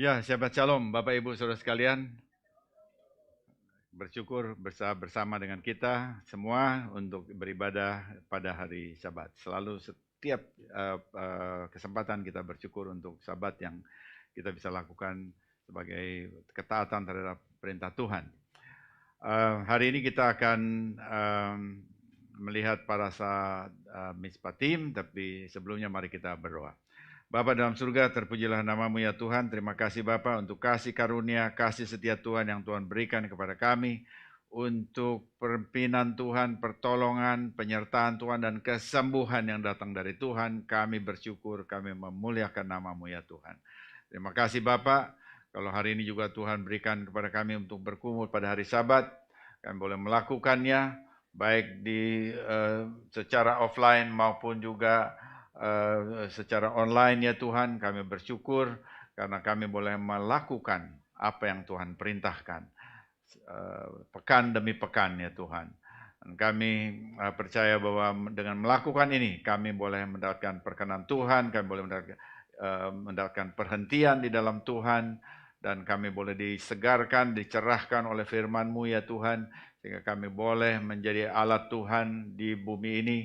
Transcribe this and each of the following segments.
Ya, Shabbat Shalom Bapak Ibu Saudara sekalian. Bersyukur bersama dengan kita semua untuk beribadah pada hari Sabat. Selalu setiap kesempatan kita bersyukur untuk Sabat yang kita bisa lakukan sebagai ketaatan terhadap perintah Tuhan. Hari ini kita akan melihat parasat Mishpatim, tapi sebelumnya mari kita berdoa. Bapa dalam surga, terpujilah namamu ya Tuhan. Terima kasih Bapa untuk kasih karunia, kasih setia Tuhan yang Tuhan berikan kepada kami. Untuk pimpinan Tuhan, pertolongan, penyertaan Tuhan, dan kesembuhan yang datang dari Tuhan. Kami bersyukur, kami memuliakan namamu ya Tuhan. Terima kasih Bapak. Kalau hari ini juga Tuhan berikan kepada kami untuk berkumpul pada hari Sabat. Kami boleh melakukannya, baik di secara offline maupun juga secara online ya Tuhan. Kami bersyukur karena kami boleh melakukan apa yang Tuhan perintahkan pekan demi pekan ya Tuhan. Dan kami percaya bahwa dengan melakukan ini kami boleh mendapatkan perkenan Tuhan, kami boleh mendapatkan perhentian di dalam Tuhan, dan kami boleh disegarkan, dicerahkan oleh firman-Mu ya Tuhan, sehingga kami boleh menjadi alat Tuhan di bumi ini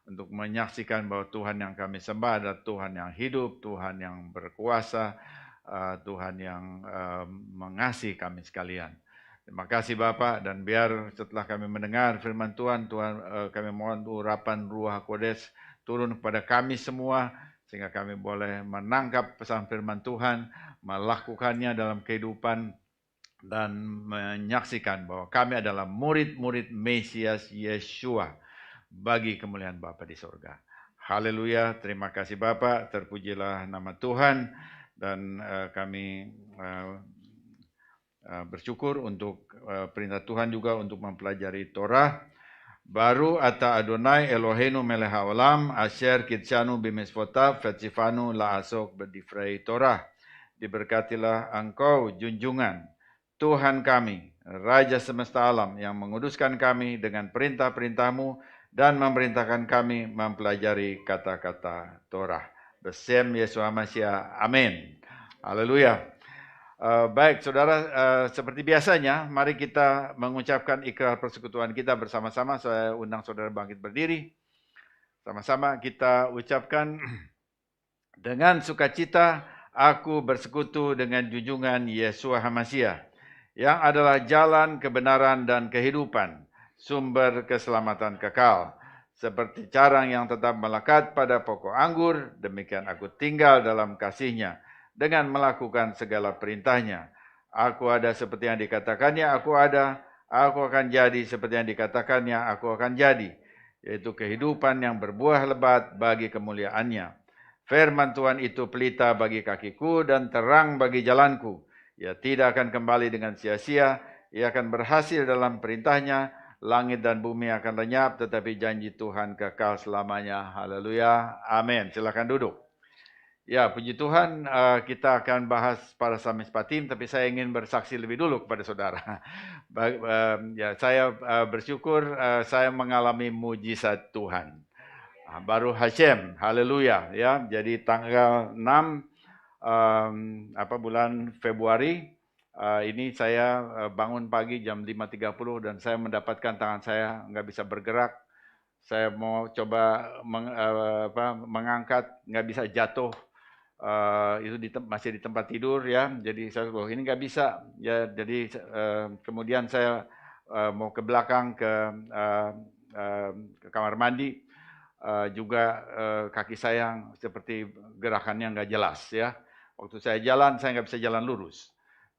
untuk menyaksikan bahwa Tuhan yang kami sembah adalah Tuhan yang hidup, Tuhan yang berkuasa, Tuhan yang mengasihi kami sekalian. Terima kasih Bapak, dan biar setelah kami mendengar firman Tuhan, kami mohon urapan Ruach Kodes turun kepada kami semua, sehingga kami boleh menangkap pesan firman Tuhan, melakukannya dalam kehidupan, dan menyaksikan bahwa kami adalah murid-murid Mesias Yeshua bagi kemuliaan Bapa di sorga. Haleluya, terima kasih Bapak, terpujilah nama Tuhan, dan kami bersyukur untuk perintah Tuhan juga untuk mempelajari Torah. Baru ata Adonai Eloheinu melech haolam asher kitshanu b'mitzvotav v'tzivanu la'asok b'divrei Torah. Diberkatilah engkau junjungan Tuhan kami, Raja semesta alam yang menguduskan kami dengan perintah-perintahmu dan memerintahkan kami mempelajari kata-kata Torah. Besem Yeshua Mashiach. Amin. Haleluya. Baik, saudara, seperti biasanya, mari kita mengucapkan ikrar persekutuan kita bersama-sama. Saya undang saudara bangkit berdiri. Sama-sama kita ucapkan, dengan sukacita, aku bersekutu dengan junjungan Yeshua HaMashiach, yang adalah jalan kebenaran dan kehidupan, sumber keselamatan kekal. Seperti carang yang tetap melekat pada pokok anggur, demikian aku tinggal dalam kasih-Nya, dengan melakukan segala perintahnya. Aku ada seperti yang dikatakannya, aku ada. Aku akan jadi seperti yang dikatakannya, aku akan jadi. Yaitu kehidupan yang berbuah lebat bagi kemuliaan-Nya. Firman Tuhan itu pelita bagi kakiku dan terang bagi jalanku. Ia tidak akan kembali dengan sia-sia. Ia akan berhasil dalam perintahnya. Langit dan bumi akan lenyap, tetapi janji Tuhan kekal selamanya. Haleluya. Amin. Silakan duduk. Ya, puji Tuhan, kita akan bahas parasat Mishpatim, tapi saya ingin bersaksi lebih dulu kepada saudara. Ya, saya bersyukur saya mengalami mujizat Tuhan. Baru Hashem, haleluya ya. Jadi tanggal 6 bulan Februari ini saya bangun pagi jam 5.30 dan saya mendapatkan tangan saya nggak bisa bergerak. Saya mau coba mengangkat, nggak bisa jatuh. Itu masih di tempat tidur ya. Jadi saya bilang ini nggak bisa ya. Jadi kemudian saya mau ke belakang ke kamar mandi. Juga kaki saya seperti gerakannya nggak jelas ya. Waktu saya jalan, saya nggak bisa jalan lurus.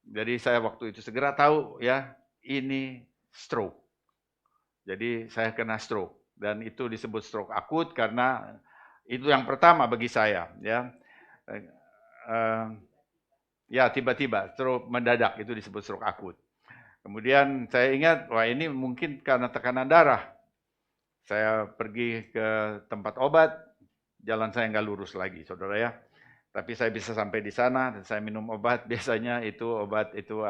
Jadi saya waktu itu segera tahu ya, ini stroke. Jadi saya kena stroke. Dan itu disebut stroke akut karena itu yang pertama bagi saya ya. Ya tiba-tiba stroke mendadak itu disebut stroke akut. Kemudian saya ingat, wah ini mungkin karena tekanan darah. Saya pergi ke tempat obat, jalan saya nggak lurus lagi, saudara ya. Tapi saya bisa sampai di sana dan saya minum obat. Biasanya itu obat itu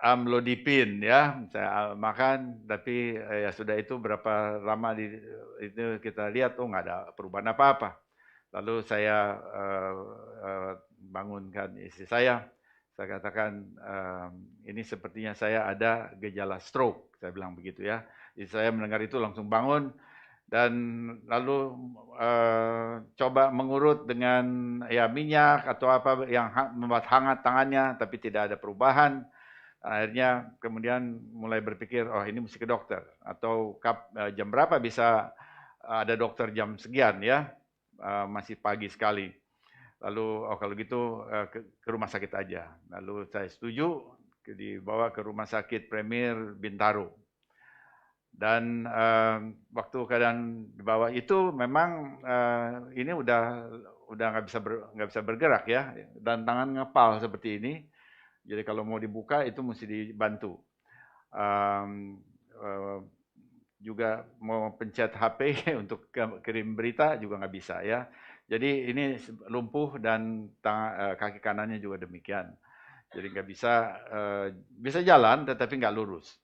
amlodipin ya. Saya makan, tapi ya sudah itu berapa lama itu kita lihat nggak ada perubahan apa-apa. Lalu saya bangunkan istri saya. Saya katakan, ini sepertinya saya ada gejala stroke, saya bilang begitu ya. Jadi saya mendengar itu langsung bangun dan lalu coba mengurut dengan ya minyak atau apa yang membuat hangat tangannya, tapi tidak ada perubahan. Akhirnya kemudian mulai berpikir, oh ini mesti ke dokter atau jam berapa bisa ada dokter jam sekian ya, masih pagi sekali. Lalu oh kalau gitu ke rumah sakit aja. Lalu saya setuju dibawa ke rumah sakit Premier Bintaro. Dan waktu keadaan di bawah itu memang ini udah nggak bisa bergerak ya, dan tangan ngepal seperti ini. Jadi kalau mau dibuka itu mesti dibantu. Juga mau pencet HP untuk kirim berita juga nggak bisa ya. Jadi ini lumpuh dan kaki kanannya juga demikian. Jadi nggak bisa jalan tetapi nggak lurus.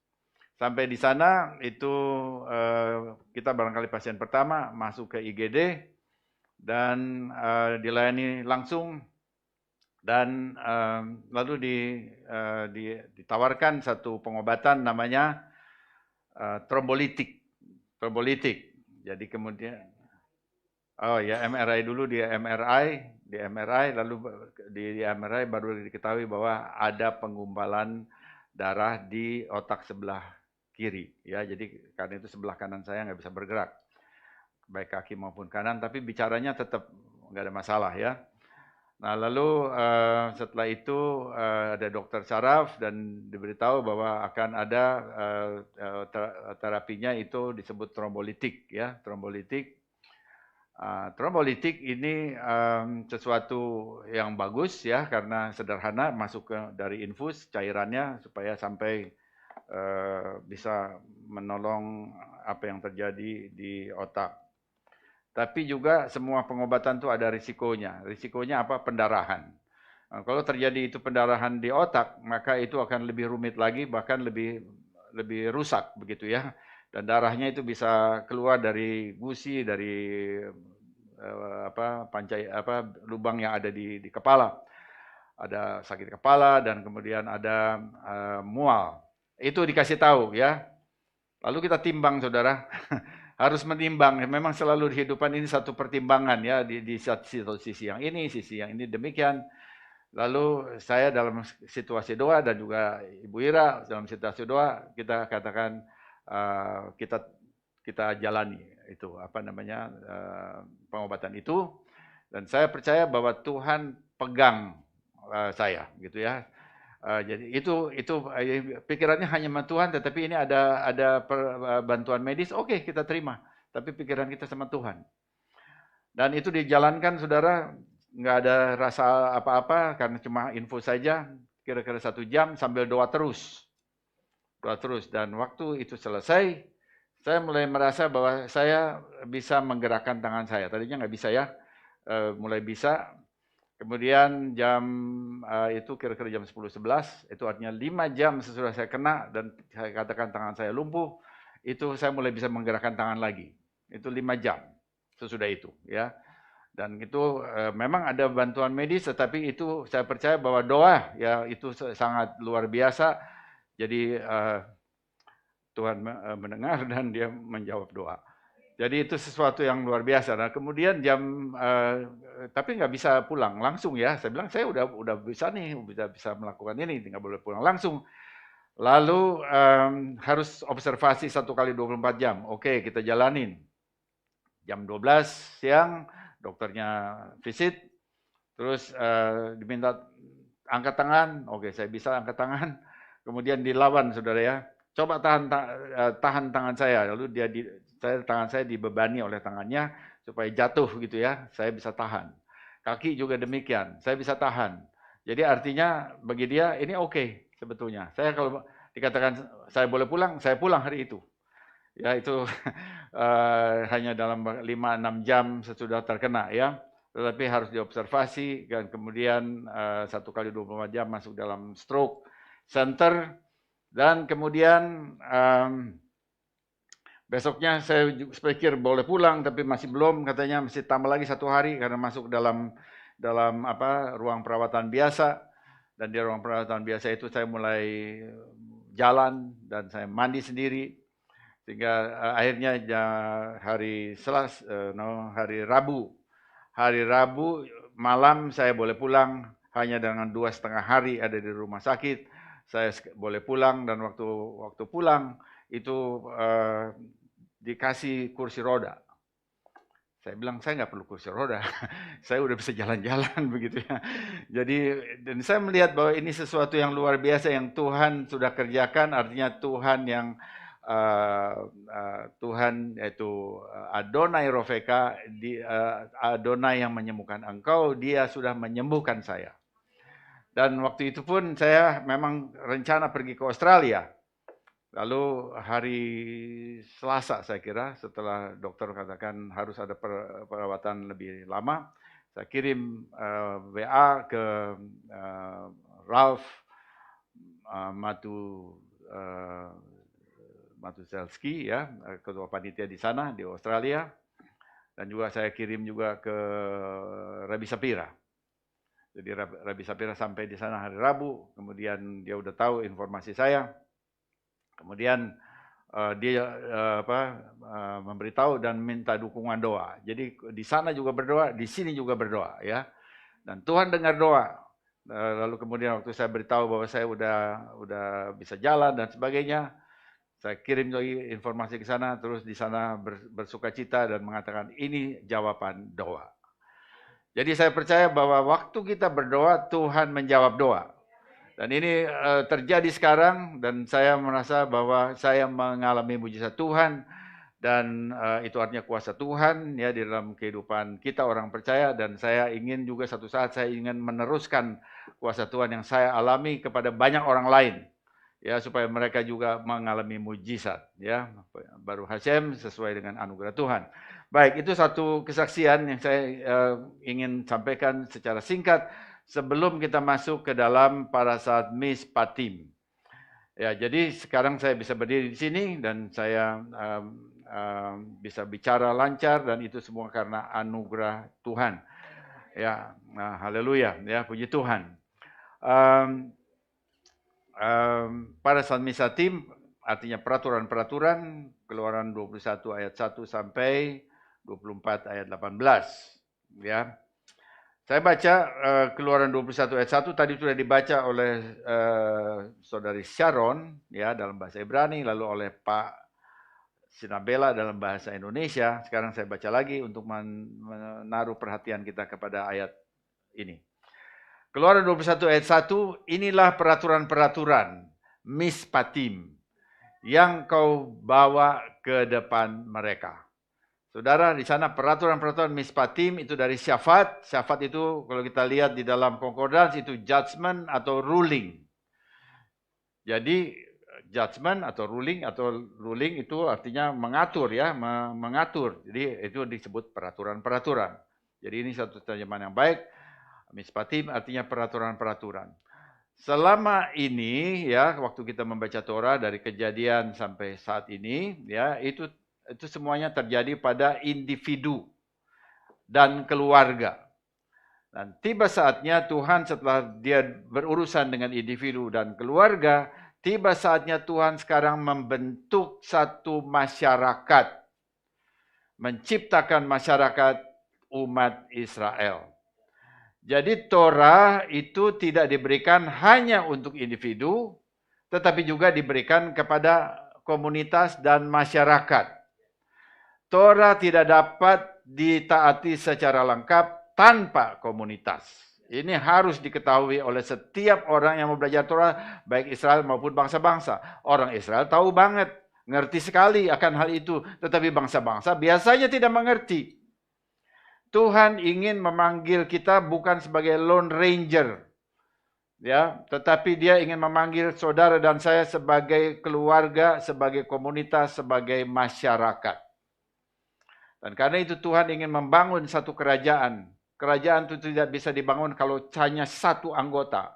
Sampai di sana itu kita barangkali pasien pertama masuk ke IGD dan dilayani langsung dan lalu ditawarkan satu pengobatan namanya trombolitik. Jadi kemudian oh ya MRI dulu, di MRI lalu di MRI baru diketahui bahwa ada penggumpalan darah di otak sebelah kiri ya. Jadi karena itu sebelah kanan saya nggak bisa bergerak, baik kaki maupun kanan, tapi bicaranya tetap nggak ada masalah ya. Nah lalu setelah itu ada dokter saraf dan diberitahu bahwa akan ada terapinya itu disebut trombolitik ya, trombolitik. Trombolitik ini sesuatu yang bagus ya karena sederhana, masuk dari infus cairannya supaya sampai bisa menolong apa yang terjadi di otak. Tapi juga semua pengobatan itu ada risikonya. Risikonya apa? Pendarahan. Kalau terjadi itu pendarahan di otak, maka itu akan lebih rumit lagi, bahkan lebih rusak begitu ya. Dan darahnya itu bisa keluar dari gusi, dari lubang yang ada di kepala. Ada sakit kepala dan kemudian ada mual. Itu dikasih tahu ya. Lalu kita timbang saudara. Harus menimbang. Memang selalu di kehidupan ini satu pertimbangan ya, di sisi yang ini, sisi yang ini demikian. Lalu saya dalam situasi doa dan juga Ibu Ira dalam situasi doa, kita katakan kita jalani itu pengobatan itu, dan saya percaya bahwa Tuhan pegang saya gitu ya. Jadi itu pikirannya hanya sama Tuhan, tetapi ini ada bantuan medis, oke, kita terima, tapi pikiran kita sama Tuhan. Dan itu dijalankan saudara, nggak ada rasa apa-apa karena cuma info saja, kira-kira 1 jam sambil doa terus. Dan waktu itu selesai, saya mulai merasa bahwa saya bisa menggerakkan tangan saya. Tadinya nggak bisa ya, mulai bisa. Kemudian jam itu kira-kira jam 10-11, itu artinya 5 jam sesudah saya kena dan saya katakan tangan saya lumpuh, itu saya mulai bisa menggerakkan tangan lagi. Itu 5 jam sesudah itu ya. Dan itu memang ada bantuan medis, tetapi itu saya percaya bahwa doa ya itu sangat luar biasa. Jadi Tuhan mendengar dan dia menjawab doa. Jadi itu sesuatu yang luar biasa. Nah kemudian tapi nggak bisa pulang langsung ya. Saya bilang saya udah bisa nih, bisa melakukan ini, nggak boleh pulang langsung. Lalu harus observasi 1 kali 24 jam. Oke, kita jalanin. Jam 12 siang dokternya visit, terus diminta angkat tangan. Oke, saya bisa angkat tangan. Kemudian dilawan saudara ya. Coba tahan tangan saya. Lalu tangan saya dibebani oleh tangannya supaya jatuh gitu ya. Saya bisa tahan. Kaki juga demikian. Saya bisa tahan. Jadi artinya bagi dia ini oke sebetulnya. Saya kalau dikatakan saya boleh pulang, saya pulang hari itu. Ya itu hanya dalam 5-6 jam sesudah terkena ya. Tetapi harus diobservasi dan kemudian 1 kali 24 jam masuk dalam stroke center. Dan kemudian besoknya saya pikir boleh pulang, tapi masih belum, katanya masih tambah lagi 1 hari karena masuk dalam dalam ruang perawatan biasa, dan di ruang perawatan biasa itu saya mulai jalan dan saya mandi sendiri, sehingga akhirnya hari Rabu malam saya boleh pulang hanya dengan 2,5 hari ada di rumah sakit. Saya boleh pulang, dan waktu pulang itu dikasih kursi roda. Saya bilang saya nggak perlu kursi roda, saya udah bisa jalan-jalan begitu ya. Jadi dan saya melihat bahwa ini sesuatu yang luar biasa yang Tuhan sudah kerjakan, artinya Tuhan yang Tuhan yaitu Adonai Rofeka, Adonai yang menyembuhkan engkau, dia sudah menyembuhkan saya. Dan waktu itu pun saya memang rencana pergi ke Australia. Lalu hari Selasa saya kira, setelah dokter katakan harus ada perawatan lebih lama, saya kirim WA ke Ralph Matuzelski, ya, ketua panitia di sana di Australia, dan juga saya kirim juga ke Rabbi Sapira. Jadi Rabbi Sapira sampai di sana hari Rabu, kemudian dia udah tahu informasi saya. Kemudian dia memberitahu dan minta dukungan doa. Jadi di sana juga berdoa, di sini juga berdoa, ya. Dan Tuhan dengar doa. Lalu kemudian waktu saya beritahu bahwa saya udah bisa jalan dan sebagainya, saya kirim lagi informasi ke sana, terus di sana bersukacita dan mengatakan ini jawaban doa. Jadi saya percaya bahwa waktu kita berdoa, Tuhan menjawab doa. Dan ini terjadi sekarang, dan saya merasa bahwa saya mengalami mujizat Tuhan, dan itu artinya kuasa Tuhan ya di dalam kehidupan kita orang percaya, dan saya ingin juga satu saat saya ingin meneruskan kuasa Tuhan yang saya alami kepada banyak orang lain, ya, supaya mereka juga mengalami mujizat, ya. Baru Hashem sesuai dengan anugerah Tuhan. Baik, itu satu kesaksian yang saya ingin sampaikan secara singkat sebelum kita masuk ke dalam parasat Mishpatim. Ya, jadi sekarang saya bisa berdiri di sini dan saya bisa bicara lancar, dan itu semua karena anugerah Tuhan. Ya, haleluya, ya, puji Tuhan. Parasat Mishpatim artinya peraturan-peraturan, Keluaran 21 ayat 1 sampai 24 ayat 18, ya. Saya baca Keluaran 21 ayat 1, tadi sudah dibaca oleh saudari Sharon, ya, dalam bahasa Ibrani, lalu oleh Pak Sinabela dalam bahasa Indonesia. Sekarang saya baca lagi untuk menaruh perhatian kita kepada ayat ini. Keluaran 21 ayat 1, inilah peraturan-peraturan Mishpatim yang kau bawa ke depan mereka. Saudara, di sana peraturan-peraturan Mishpatim itu dari syafat. Syafat itu kalau kita lihat di dalam concordance itu judgment atau ruling. Jadi judgment atau ruling itu artinya mengatur, ya, mengatur. Jadi itu disebut peraturan-peraturan. Jadi ini satu terjemahan yang baik. Mishpatim artinya peraturan-peraturan. Selama ini, ya, waktu kita membaca Torah dari Kejadian sampai saat ini, ya, itu semuanya terjadi pada individu dan keluarga. Dan tiba saatnya Tuhan setelah dia berurusan dengan individu dan keluarga, tiba saatnya Tuhan sekarang membentuk satu masyarakat, menciptakan masyarakat umat Israel. Jadi Torah itu tidak diberikan hanya untuk individu, tetapi juga diberikan kepada komunitas dan masyarakat. Torah tidak dapat ditaati secara lengkap tanpa komunitas. Ini harus diketahui oleh setiap orang yang mau belajar Torah, baik Israel maupun bangsa-bangsa. Orang Israel tahu banget, ngerti sekali akan hal itu, tetapi bangsa-bangsa biasanya tidak mengerti. Tuhan ingin memanggil kita bukan sebagai lone ranger, ya, tetapi dia ingin memanggil saudara dan saya sebagai keluarga, sebagai komunitas, sebagai masyarakat. Dan karena itu Tuhan ingin membangun satu kerajaan. Kerajaan itu tidak bisa dibangun kalau hanya satu anggota,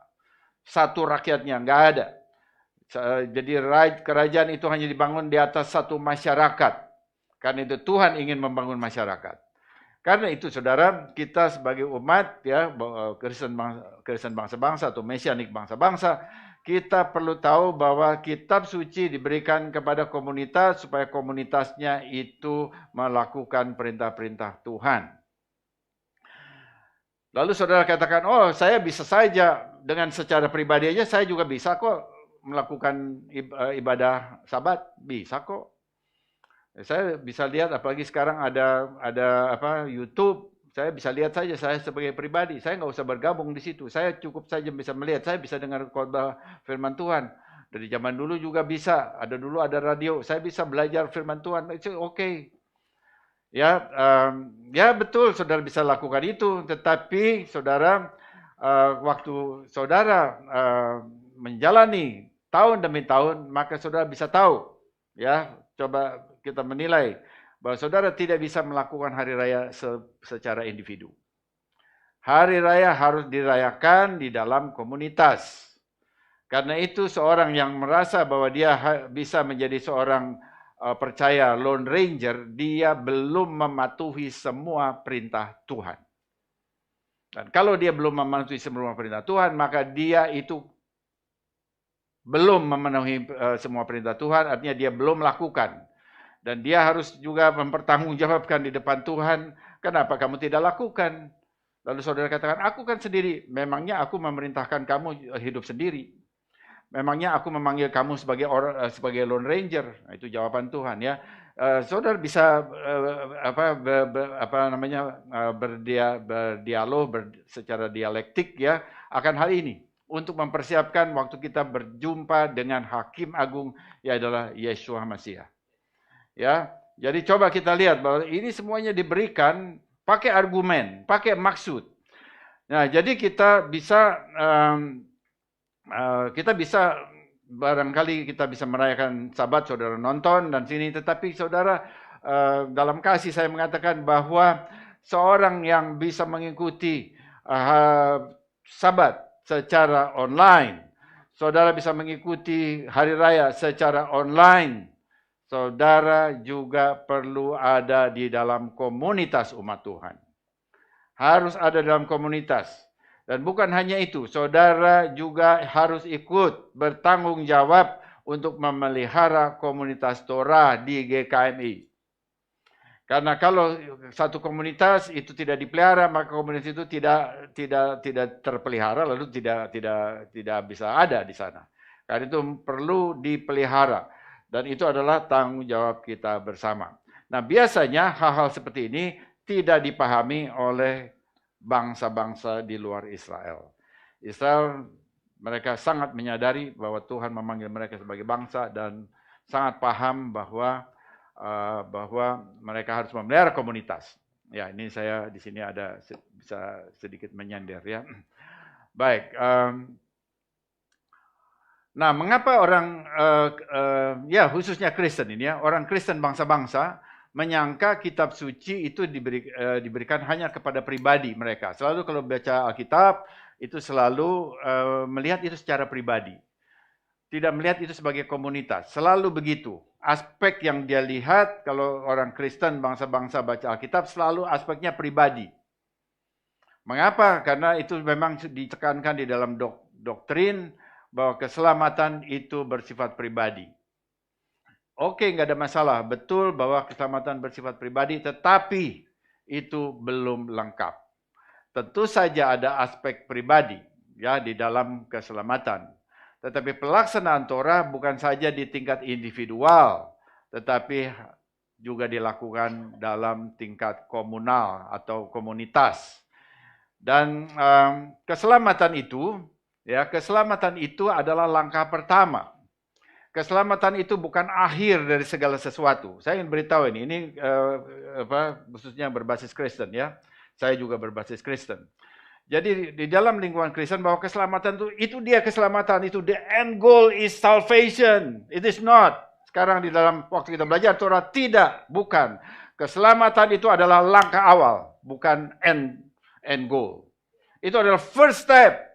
satu rakyatnya, enggak ada. Jadi kerajaan itu hanya dibangun di atas satu masyarakat. Karena itu Tuhan ingin membangun masyarakat. Karena itu saudara, kita sebagai umat ya Kristen bangsa-bangsa atau Mesianik bangsa-bangsa, kita perlu tahu bahwa kitab suci diberikan kepada komunitas supaya komunitasnya itu melakukan perintah-perintah Tuhan. Lalu saudara katakan, oh saya bisa saja dengan secara pribadi aja saya juga bisa kok melakukan ibadah Sabat, bisa kok. Saya bisa lihat, apalagi sekarang ada YouTube, saya bisa lihat saja saya sebagai pribadi. Saya nggak usah bergabung di situ. Saya cukup saja bisa melihat. Saya bisa dengar khotbah firman Tuhan. Dari zaman dulu juga bisa. Dulu ada radio. Saya bisa belajar firman Tuhan. Itu oke. Ya, ya betul, saudara bisa lakukan itu. Tetapi saudara, waktu saudara menjalani tahun demi tahun, maka saudara bisa tahu. Ya, coba kita menilai bahwa saudara tidak bisa melakukan hari raya secara individu. Hari raya harus dirayakan di dalam komunitas. Karena itu seorang yang merasa bahwa dia bisa menjadi seorang percaya Lone Ranger, dia belum mematuhi semua perintah Tuhan. Dan kalau dia belum mematuhi semua perintah Tuhan, maka dia itu belum memenuhi semua perintah Tuhan, artinya dia belum melakukan. Dan dia harus juga mempertanggungjawabkan di depan Tuhan, kenapa kamu tidak lakukan? Lalu saudara katakan, aku kan sendiri. Memangnya aku memerintahkan kamu hidup sendiri? Memangnya aku memanggil kamu sebagai Lone Ranger? Nah, itu jawaban Tuhan ya. Saudara bisa berdialog secara dialektik ya akan hal ini untuk mempersiapkan waktu kita berjumpa dengan Hakim Agung, yaitu adalah Yeshua Masiah. Ya, jadi coba kita lihat bahwa ini semuanya diberikan pakai argumen, pakai maksud. Nah, jadi kita bisa barangkali kita bisa merayakan Sabat, saudara nonton dan sini, tetapi saudara dalam kasih saya mengatakan bahwa seorang yang bisa mengikuti Sabat secara online, saudara bisa mengikuti hari raya secara online. Saudara juga perlu ada di dalam komunitas umat Tuhan. Harus ada dalam komunitas. Dan bukan hanya itu, saudara juga harus ikut bertanggung jawab untuk memelihara komunitas Torah di GKMI. Karena kalau satu komunitas itu tidak dipelihara, maka komunitas itu tidak terpelihara, lalu tidak bisa ada di sana. Karena itu perlu dipelihara. Dan itu adalah tanggung jawab kita bersama. Nah, biasanya hal-hal seperti ini tidak dipahami oleh bangsa-bangsa di luar Israel. Israel, mereka sangat menyadari bahwa Tuhan memanggil mereka sebagai bangsa dan sangat paham bahwa mereka harus memelihara komunitas. Ya, ini saya di sini bisa sedikit menyender ya. Baik. Nah, mengapa orang, ya khususnya Kristen ini ya, orang Kristen bangsa-bangsa menyangka kitab suci itu diberikan hanya kepada pribadi mereka. Selalu kalau baca Alkitab, itu selalu melihat itu secara pribadi. Tidak melihat itu sebagai komunitas. Selalu begitu. Aspek yang dia lihat, kalau orang Kristen bangsa-bangsa baca Alkitab, selalu aspeknya pribadi. Mengapa? Karena itu memang ditekankan di dalam doktrin, bahwa keselamatan itu bersifat pribadi. Oke, nggak ada masalah. Betul bahwa keselamatan bersifat pribadi, tetapi itu belum lengkap. Tentu saja ada aspek pribadi ya di dalam keselamatan. Tetapi pelaksanaan Torah bukan saja di tingkat individual, tetapi juga dilakukan dalam tingkat komunal atau komunitas. Dan keselamatan itu adalah langkah pertama. Keselamatan itu bukan akhir dari segala sesuatu. Saya ingin beritahu ini khususnya berbasis Kristen ya. Saya juga berbasis Kristen. Jadi di dalam lingkungan Kristen bahwa keselamatan itu dia keselamatan, itu the end goal is salvation. It is not. Sekarang di dalam waktu kita belajar Torah bukan. Keselamatan itu adalah langkah awal, bukan end goal. Itu adalah first step.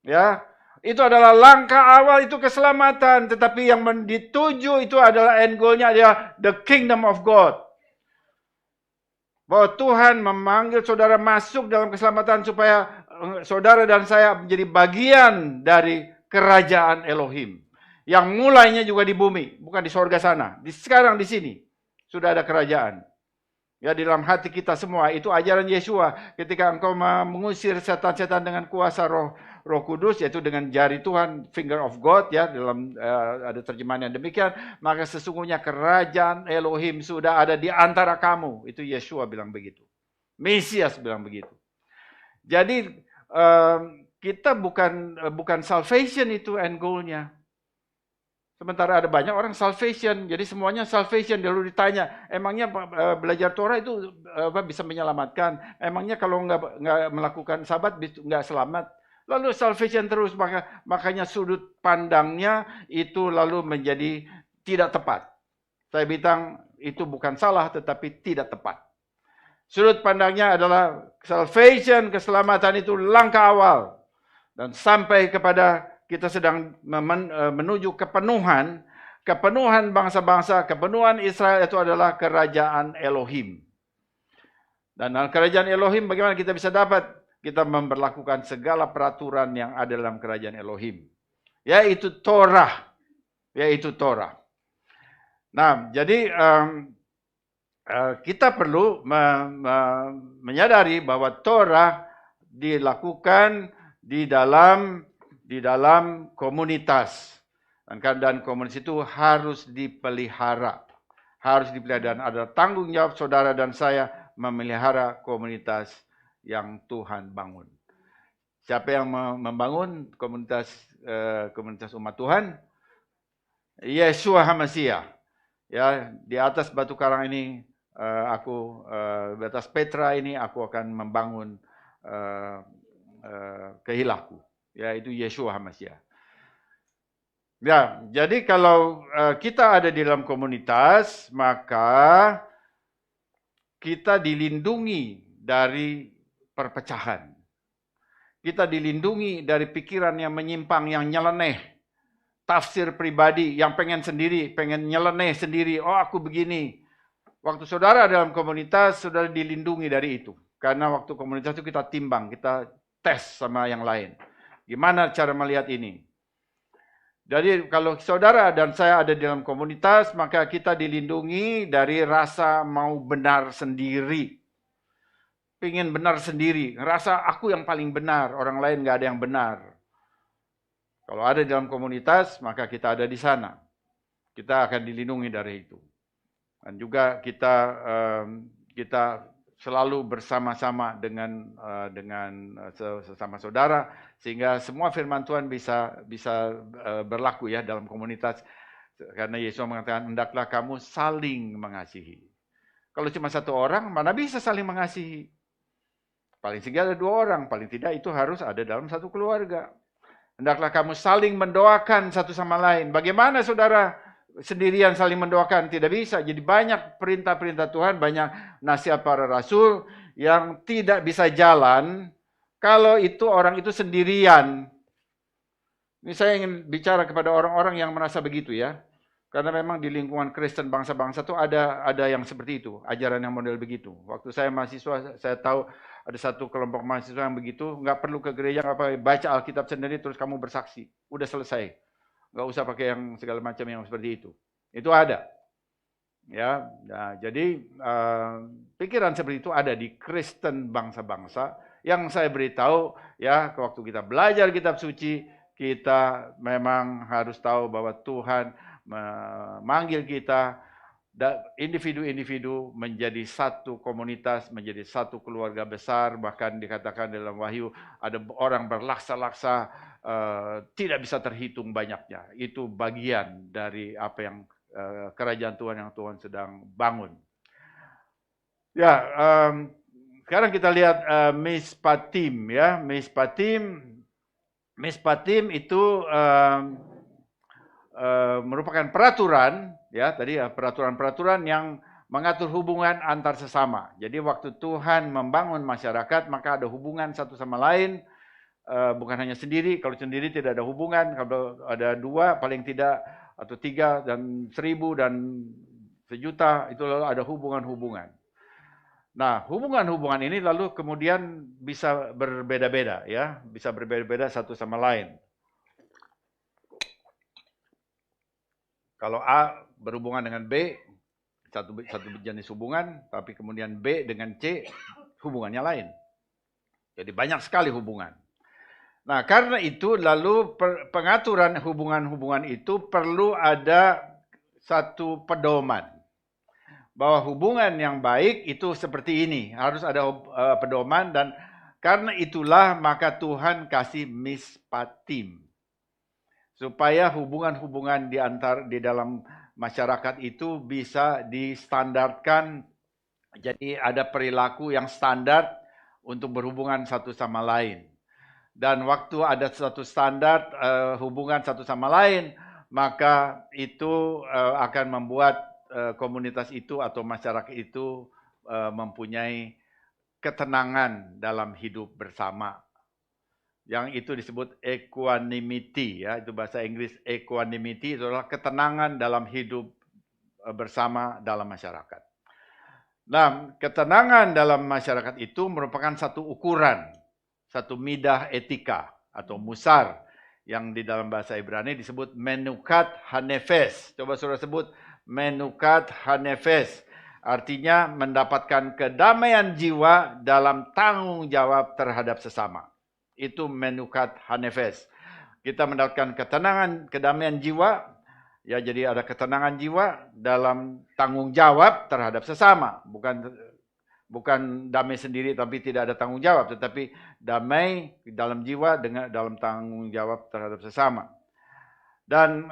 Ya, itu adalah langkah awal, itu keselamatan. Tetapi yang dituju itu adalah end goal-nya adalah the kingdom of God. Bahwa Tuhan memanggil saudara masuk dalam keselamatan supaya saudara dan saya menjadi bagian dari kerajaan Elohim. Yang mulainya juga di bumi, bukan di sorga sana. Sekarang di sini sudah ada kerajaan. Ya, di dalam hati kita semua. Itu ajaran Yesua. Ketika engkau mengusir setan-setan dengan kuasa Roh Kudus, yaitu dengan jari Tuhan, finger of God, ya, dalam ada terjemahan yang demikian, maka sesungguhnya kerajaan Elohim sudah ada di antara kamu. Itu Yesua bilang begitu. Mesias bilang begitu. Jadi kita bukan salvation itu end goal-nya. Sementara ada banyak orang salvation, jadi semuanya salvation. Lalu ditanya, emangnya belajar Torah itu bisa menyelamatkan? Emangnya kalau nggak melakukan sabat nggak selamat? Lalu salvation terus, makanya sudut pandangnya itu lalu menjadi tidak tepat. Saya bilang itu bukan salah, tetapi tidak tepat. Sudut pandangnya adalah salvation, keselamatan itu langkah awal. Dan sampai kepada kita sedang menuju kepenuhan bangsa-bangsa, kepenuhan Israel itu adalah kerajaan Elohim. Dan dalam kerajaan Elohim bagaimana kita bisa dapat? Kita memperlakukan segala peraturan yang ada dalam kerajaan Elohim. Yaitu Torah. Nah, jadi kita perlu menyadari bahwa Torah dilakukan di dalam komunitas. Dan komunitas itu harus dipelihara. Dan ada tanggung jawab saudara dan saya memelihara komunitas yang Tuhan bangun. Siapa yang membangun komunitas umat Tuhan? Yesua HaMasiah. Ya, di atas batu karang ini di atas Petra ini aku akan membangun kehilahku. Yaitu Yesua HaMasiah. Ya, jadi kalau kita ada di dalam komunitas, maka kita dilindungi dari perpecahan. Kita dilindungi dari pikiran yang menyimpang, yang nyeleneh. Tafsir pribadi, yang pengen nyeleneh sendiri. Oh, aku begini. Waktu saudara dalam komunitas, saudara dilindungi dari itu. Karena waktu komunitas itu kita timbang, kita tes sama yang lain. Gimana cara melihat ini? Jadi kalau saudara dan saya ada di dalam komunitas, maka kita dilindungi dari rasa mau benar sendiri. Pengen benar sendiri, ngerasa aku yang paling benar, orang lain nggak ada yang benar. Kalau ada di dalam komunitas, maka kita ada di sana. Kita akan dilindungi dari itu. Dan juga kita selalu bersama-sama dengan sesama saudara, sehingga semua firman Tuhan bisa berlaku ya dalam komunitas. Karena Yesus mengatakan, hendaklah kamu saling mengasihi. Kalau cuma satu orang, mana bisa saling mengasihi? Paling sedikit ada 2 orang, paling tidak itu harus ada dalam satu keluarga. Hendaklah kamu saling mendoakan satu sama lain. Bagaimana saudara sendirian saling mendoakan? Tidak bisa. Jadi banyak perintah-perintah Tuhan, banyak nasihat para rasul yang tidak bisa jalan kalau itu orang itu sendirian. Ini saya ingin bicara kepada orang-orang yang merasa begitu ya. Karena memang di lingkungan Kristen bangsa-bangsa itu ada yang seperti itu, ajaran yang model begitu. Waktu saya mahasiswa, saya tahu ada satu kelompok mahasiswa yang begitu, nggak perlu ke gereja, baca Alkitab sendiri terus kamu bersaksi, udah selesai, nggak usah pakai yang segala macam yang seperti itu. Itu ada, ya. Nah, jadi pikiran seperti itu ada di Kristen bangsa-bangsa. Yang saya beritahu, ya, waktu kita belajar kitab suci, kita memang harus tahu bahwa Tuhan memanggil kita individu-individu menjadi satu komunitas, menjadi satu keluarga besar. Bahkan dikatakan dalam Wahyu ada orang berlaksa-laksa, tidak bisa terhitung banyaknya. Itu bagian dari apa yang kerajaan Tuhan yang Tuhan sedang bangun. Ya, sekarang kita lihat Mishpatim ya. Mishpatim itu merupakan peraturan ya, tadi peraturan-peraturan yang mengatur hubungan antar sesama. Jadi waktu Tuhan membangun masyarakat, maka ada hubungan satu sama lain, bukan hanya sendiri. Kalau sendiri tidak ada hubungan, kalau ada 2 paling tidak, atau 3 dan 1000 dan 1.000.000, itu lalu ada hubungan-hubungan. Nah, hubungan-hubungan ini lalu kemudian bisa berbeda-beda ya, bisa berbeda-beda satu sama lain. Kalau A berhubungan dengan B, satu jenis hubungan, tapi kemudian B dengan C hubungannya lain. Jadi banyak sekali hubungan. Nah, karena itu lalu pengaturan hubungan-hubungan itu perlu ada satu pedoman. Bahwa hubungan yang baik itu seperti ini, harus ada pedoman, dan karena itulah maka Tuhan kasih mispatim. Supaya hubungan-hubungan di dalam masyarakat itu bisa distandarkan, jadi ada perilaku yang standar untuk berhubungan satu sama lain. Dan waktu ada satu standar hubungan satu sama lain, maka itu akan membuat komunitas itu atau masyarakat itu mempunyai ketenangan dalam hidup bersama. Yang itu disebut equanimity, ya, itu bahasa Inggris. Equanimity itu adalah ketenangan dalam hidup bersama dalam masyarakat. Nah, ketenangan dalam masyarakat itu merupakan satu ukuran, satu midah etika atau musar yang di dalam bahasa Ibrani disebut menukat hanefes. Coba saudara sebut menukat hanefes. Artinya mendapatkan kedamaian jiwa dalam tanggung jawab terhadap sesama. Itu menukat hanefes. Kita mendapatkan ketenangan, kedamaian jiwa, ya, jadi ada ketenangan jiwa dalam tanggung jawab terhadap sesama. Bukan damai sendiri tapi tidak ada tanggung jawab, tetapi damai dalam jiwa dengan dalam tanggung jawab terhadap sesama. Dan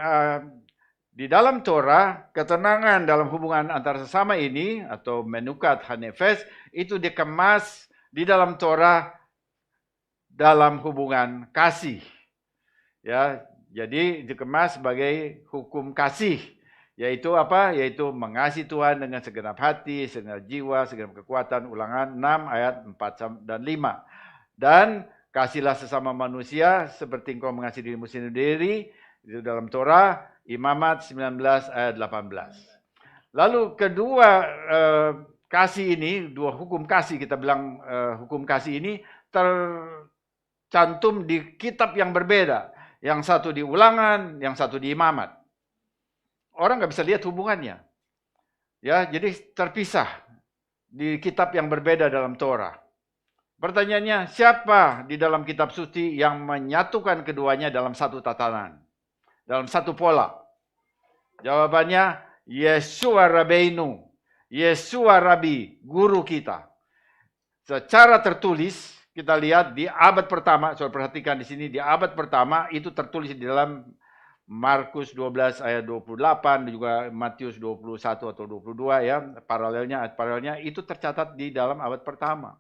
di dalam Torah, ketenangan dalam hubungan antar sesama ini atau menukat hanefes itu dikemas di dalam Torah dalam hubungan kasih. Ya, jadi dikemas sebagai hukum kasih. Yaitu apa? Yaitu mengasihi Tuhan dengan segenap hati, segenap jiwa, segenap kekuatan. Ulangan 6 ayat 4 dan 5. Dan kasihlah sesama manusia seperti engkau mengasihi dirimu sendiri. Itu dalam Torah, Imamat 19 ayat 18. Lalu kedua kasih ini, dua hukum kasih, kita bilang hukum kasih ini tercantum di kitab yang berbeda. Yang satu di Ulangan, yang satu di Imamat. Orang nggak bisa lihat hubungannya. Ya, jadi terpisah di kitab yang berbeda dalam Torah. Pertanyaannya, siapa di dalam kitab suci yang menyatukan keduanya dalam satu tatanan? Dalam satu pola? Jawabannya, Yeshua Rabbeinu. Yeshua Rabi, guru kita. Secara tertulis, kita lihat di abad pertama, saudara perhatikan di sini, di abad pertama itu tertulis di dalam Markus 12 ayat 28, juga Matius 21 atau 22 ya, paralelnya itu tercatat di dalam abad pertama.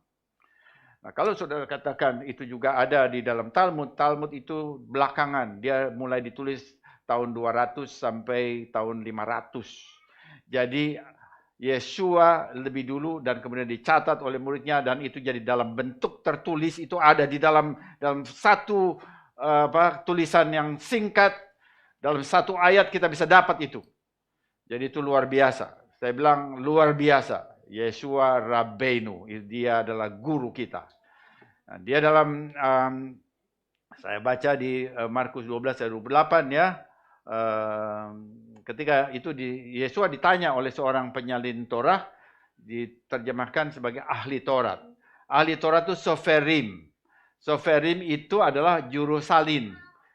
Nah, kalau saudara katakan itu juga ada di dalam Talmud, Talmud itu belakangan, dia mulai ditulis tahun 200 sampai tahun 500. Jadi Yeshua lebih dulu dan kemudian dicatat oleh muridnya dan itu jadi dalam bentuk tertulis, itu ada di dalam satu tulisan yang singkat, dalam satu ayat kita bisa dapat itu. Jadi itu luar biasa. Saya bilang luar biasa. Yeshua Rabbeinu, dia adalah guru kita. Nah, dia dalam saya baca di Markus 12 ayat 28 ya. Ketika itu Yeshua ditanya oleh seorang penyalin Torah, diterjemahkan sebagai ahli Taurat. Ahli Taurat itu soferim. Soferim itu adalah juru salin.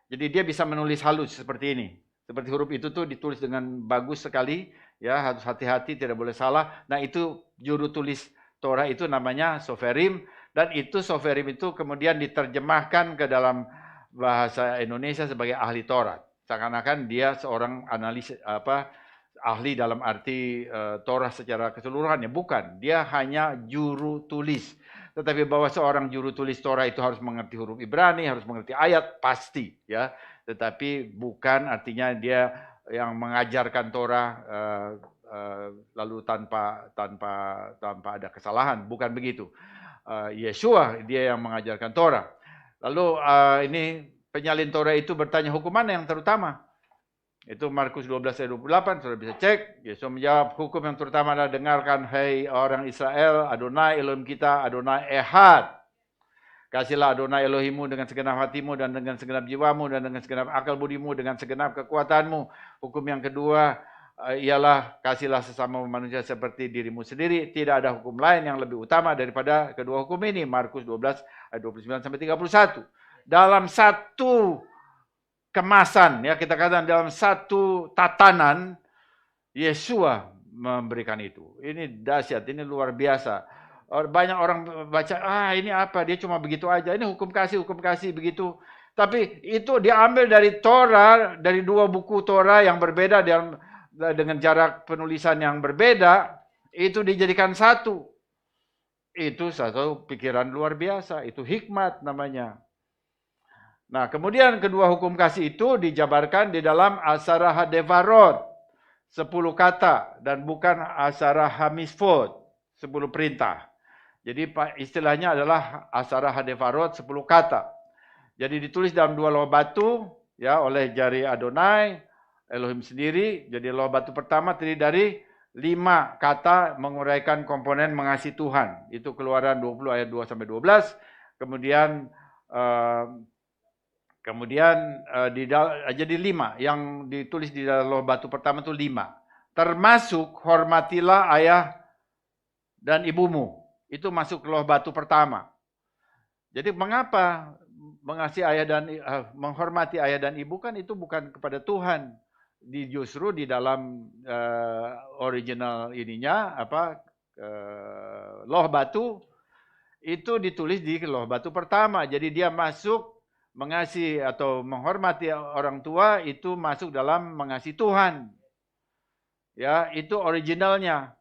Jadi dia bisa menulis halus seperti ini. Seperti huruf itu tuh ditulis dengan bagus sekali, ya, harus hati-hati, tidak boleh salah. Nah, itu juru tulis Torah itu namanya soferim, dan itu soferim itu kemudian diterjemahkan ke dalam bahasa Indonesia sebagai ahli Taurat. Seakan-akan dia seorang analis ahli dalam arti Torah secara keseluruhannya. Bukan, dia hanya juru tulis. Tetapi bahwa seorang juru tulis Torah itu harus mengerti huruf Ibrani, harus mengerti ayat, pasti ya. Tetapi bukan artinya dia yang mengajarkan Torah lalu tanpa ada kesalahan, bukan begitu. Yeshua dia yang mengajarkan Torah. Lalu ini penyalin Torah itu bertanya, hukum mana yang terutama? Itu Markus 12 ayat 28, saudara bisa cek. Yesus menjawab, hukum yang terutama adalah dengarkan, hai orang Israel, Adonai Elohim kita, Adonai Ehad. Kasihlah Adonai Elohimu dengan segenap hatimu dan dengan segenap jiwamu dan dengan segenap akal budimu, dengan segenap kekuatanmu. Hukum yang kedua ialah kasihlah sesama manusia seperti dirimu sendiri. Tidak ada hukum lain yang lebih utama daripada kedua hukum ini. Markus 12 ayat 29 sampai 31. Dalam satu kemasan, ya kita katakan dalam satu tatanan, Yesua memberikan itu. Ini dahsyat, ini luar biasa. Banyak orang baca, ini apa, dia cuma begitu aja. Ini hukum kasih begitu. Tapi itu diambil dari Torah, dari dua buku Torah yang berbeda dengan jarak penulisan yang berbeda, itu dijadikan satu. Itu satu pikiran luar biasa, itu hikmat namanya. Nah, kemudian kedua hukum kasih itu dijabarkan di dalam Asara Hadevarot, 10 kata, dan bukan Asara Hamisfot, 10 perintah. Jadi istilahnya adalah Asara Hadevarot, 10 kata. Jadi ditulis dalam 2 loh batu, ya, oleh jari Adonai, Elohim sendiri. Jadi loh batu pertama terdiri dari 5 kata menguraikan komponen mengasihi Tuhan. Itu Keluaran 20 ayat 2 sampai 12. Kemudian jadi 5 yang ditulis di dalam loh batu pertama itu 5. Termasuk hormatilah ayah dan ibumu. Itu masuk ke loh batu pertama. Jadi mengapa mengasihi ayah dan menghormati ayah dan ibu kan itu bukan kepada Tuhan. Justru di dalam original ininya loh batu itu ditulis di loh batu pertama. Jadi dia masuk mengasihi atau menghormati orang tua itu masuk dalam mengasihi Tuhan. Ya, itu originalnya.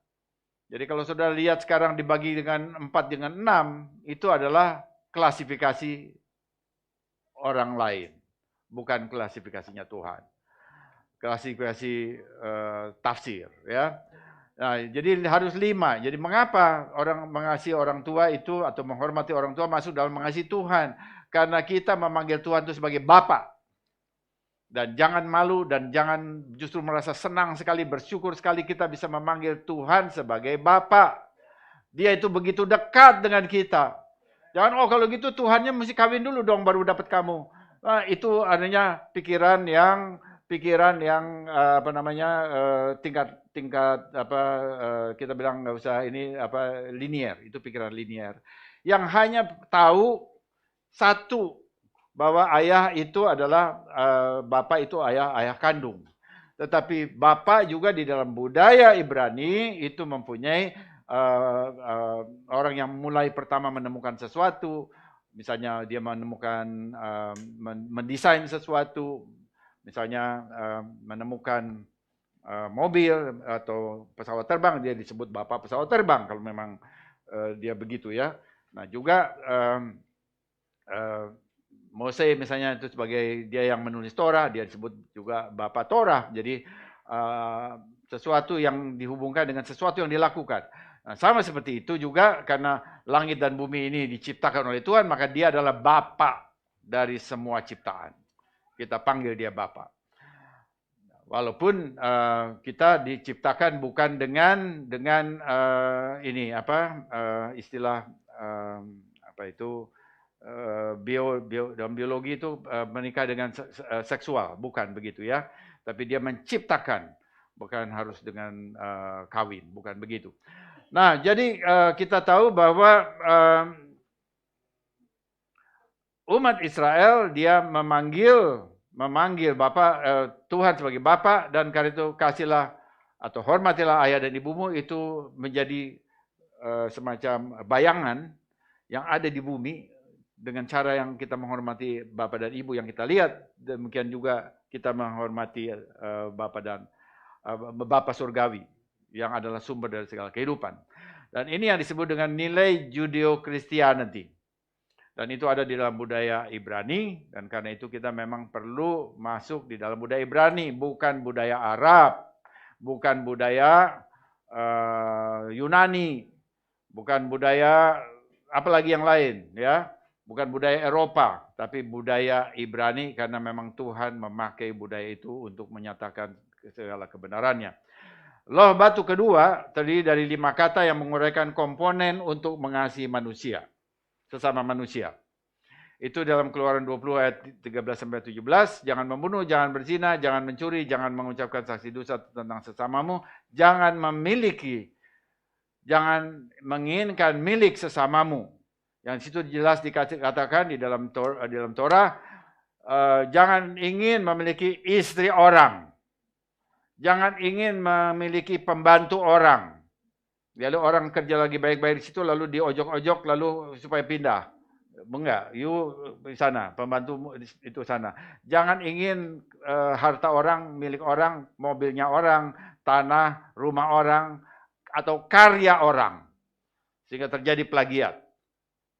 Jadi kalau saudara lihat sekarang dibagi dengan 4 dengan 6, itu adalah klasifikasi orang lain, bukan klasifikasinya Tuhan. Klasifikasi tafsir, ya. Nah, jadi harus 5. Jadi mengapa orang mengasihi orang tua itu atau menghormati orang tua masuk dalam mengasihi Tuhan? Karena kita memanggil Tuhan itu sebagai Bapa. Dan jangan malu dan jangan justru merasa senang sekali, bersyukur sekali kita bisa memanggil Tuhan sebagai Bapa. Dia itu begitu dekat dengan kita. Jangan, kalau gitu Tuhannya mesti kawin dulu dong baru dapat kamu. Nah, itu artinya pikiran yang tingkat kita bilang nggak usah ini linier, itu pikiran linier. Yang hanya tahu satu, bahwa ayah itu adalah bapak itu ayah kandung. Tetapi bapak juga di dalam budaya Ibrani itu mempunyai orang yang mulai pertama menemukan sesuatu, misalnya dia menemukan mendesain sesuatu, misalnya menemukan mobil atau pesawat terbang, dia disebut bapak pesawat terbang kalau memang dia begitu, ya. Nah, juga Mose misalnya itu sebagai dia yang menulis Torah, dia disebut juga Bapa Torah. Jadi sesuatu yang dihubungkan dengan sesuatu yang dilakukan. Nah, sama seperti itu juga karena langit dan bumi ini diciptakan oleh Tuhan, maka dia adalah Bapa dari semua ciptaan. Kita panggil dia Bapa. Walaupun kita diciptakan bukan dengan istilah dalam biologi itu menikah dengan seksual, bukan begitu, ya. Tapi dia menciptakan, bukan harus dengan kawin, bukan begitu. Nah, jadi kita tahu bahwa umat Israel dia memanggil Tuhan sebagai Bapa, dan karena itu kasihlah atau hormatilah ayah dan ibumu, itu menjadi semacam bayangan yang ada di bumi. Dengan cara yang kita menghormati Bapa dan Ibu yang kita lihat, demikian juga kita menghormati Bapa surgawi yang adalah sumber dari segala kehidupan. Dan ini yang disebut dengan nilai Judeo-Christianity. Dan itu ada di dalam budaya Ibrani, dan karena itu kita memang perlu masuk di dalam budaya Ibrani, bukan budaya Arab, bukan budaya Yunani, bukan budaya apalagi yang lain, ya. Bukan budaya Eropa. tapi budaya Ibrani karena memang Tuhan memakai budaya itu untuk menyatakan segala kebenarannya. Loh batu kedua terdiri dari 5 kata yang menguraikan komponen untuk mengasihi manusia, sesama manusia. Itu dalam Keluaran 20 ayat 13-17, jangan membunuh, jangan berzina, jangan mencuri, jangan mengucapkan saksi dosa tentang sesamamu, jangan menginginkan milik sesamamu. Yang situ jelas dikatakan di dalam Torah, jangan ingin memiliki istri orang. Jangan ingin memiliki pembantu orang. Lalu orang kerja lagi baik-baik di situ, lalu diojok-ojok, lalu supaya pindah. Enggak, you di sana, pembantu itu sana. Jangan ingin harta orang, milik orang, mobilnya orang, tanah, rumah orang, atau karya orang. Sehingga terjadi plagiat.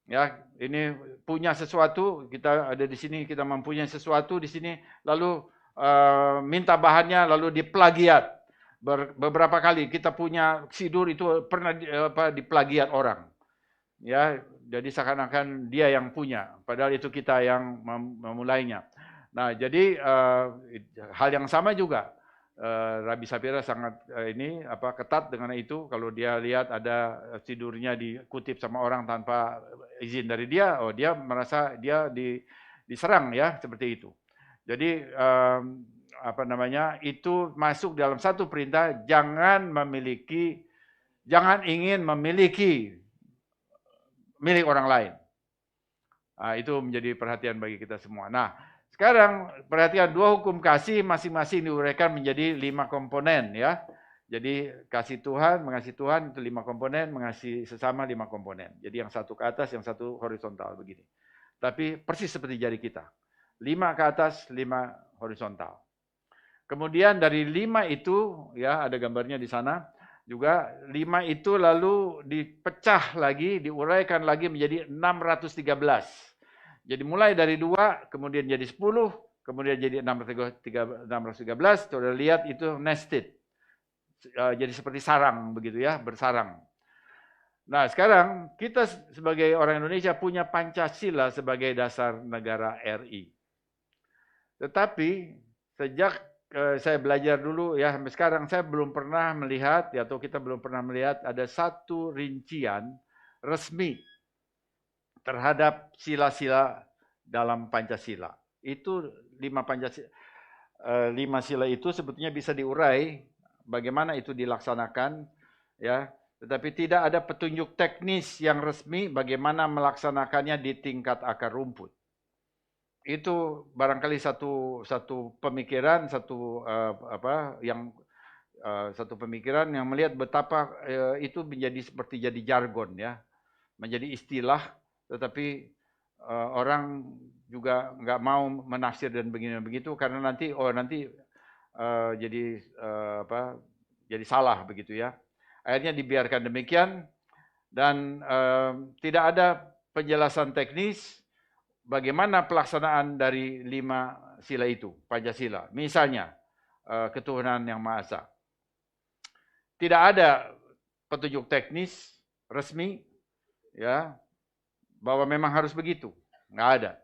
Ya, ini punya sesuatu, kita ada di sini, kita mempunyai sesuatu di sini, lalu minta bahannya lalu diplagiat. Beberapa kali kita punya sidur itu pernah diplagiat orang. Ya, jadi seakan-akan dia yang punya, padahal itu kita yang memulainya. Nah, jadi hal yang sama juga. Rabbi Sapira sangat ketat dengan itu. Kalau dia lihat ada sidurnya dikutip sama orang tanpa izin dari dia, oh dia merasa dia diserang ya, seperti itu. Jadi itu masuk dalam satu perintah, jangan ingin memiliki milik orang lain. Nah, itu menjadi perhatian bagi kita semua. Nah, sekarang perhatian 2 hukum kasih masing-masing diuraikan menjadi 5 komponen ya. Jadi kasih Tuhan, mengasihi Tuhan itu 5 komponen, mengasihi sesama 5 komponen. Jadi yang satu ke atas, yang satu horizontal begini. Tapi persis seperti jari kita. 5 ke atas, 5 horizontal. Kemudian dari 5 itu, ya ada gambarnya di sana, juga 5 itu lalu dipecah lagi, diuraikan lagi menjadi 613. Jadi mulai dari 2, kemudian jadi 10, kemudian jadi 613, saudara lihat itu nested. Jadi seperti sarang begitu ya, bersarang. Nah, sekarang kita sebagai orang Indonesia punya Pancasila sebagai dasar negara RI. Tetapi sejak saya belajar dulu ya sampai sekarang saya belum pernah melihat ya, atau kita belum pernah melihat ada satu rincian resmi terhadap sila-sila dalam Pancasila. Itu 5 sila itu sebetulnya bisa diurai bagaimana itu dilaksanakan ya, tetapi tidak ada petunjuk teknis yang resmi bagaimana melaksanakannya di tingkat akar rumput. Itu barangkali satu pemikiran, satu pemikiran yang melihat betapa itu menjadi seperti jadi jargon ya, menjadi istilah, tetapi orang juga nggak mau menafsir dan begini begitu karena nanti jadi salah begitu ya. Akhirnya dibiarkan demikian dan tidak ada penjelasan teknis bagaimana pelaksanaan dari 5 sila itu, Pancasila. Misalnya, ketuhanan yang Maha Esa. Tidak ada petunjuk teknis resmi ya bahwa memang harus begitu. Nggak ada.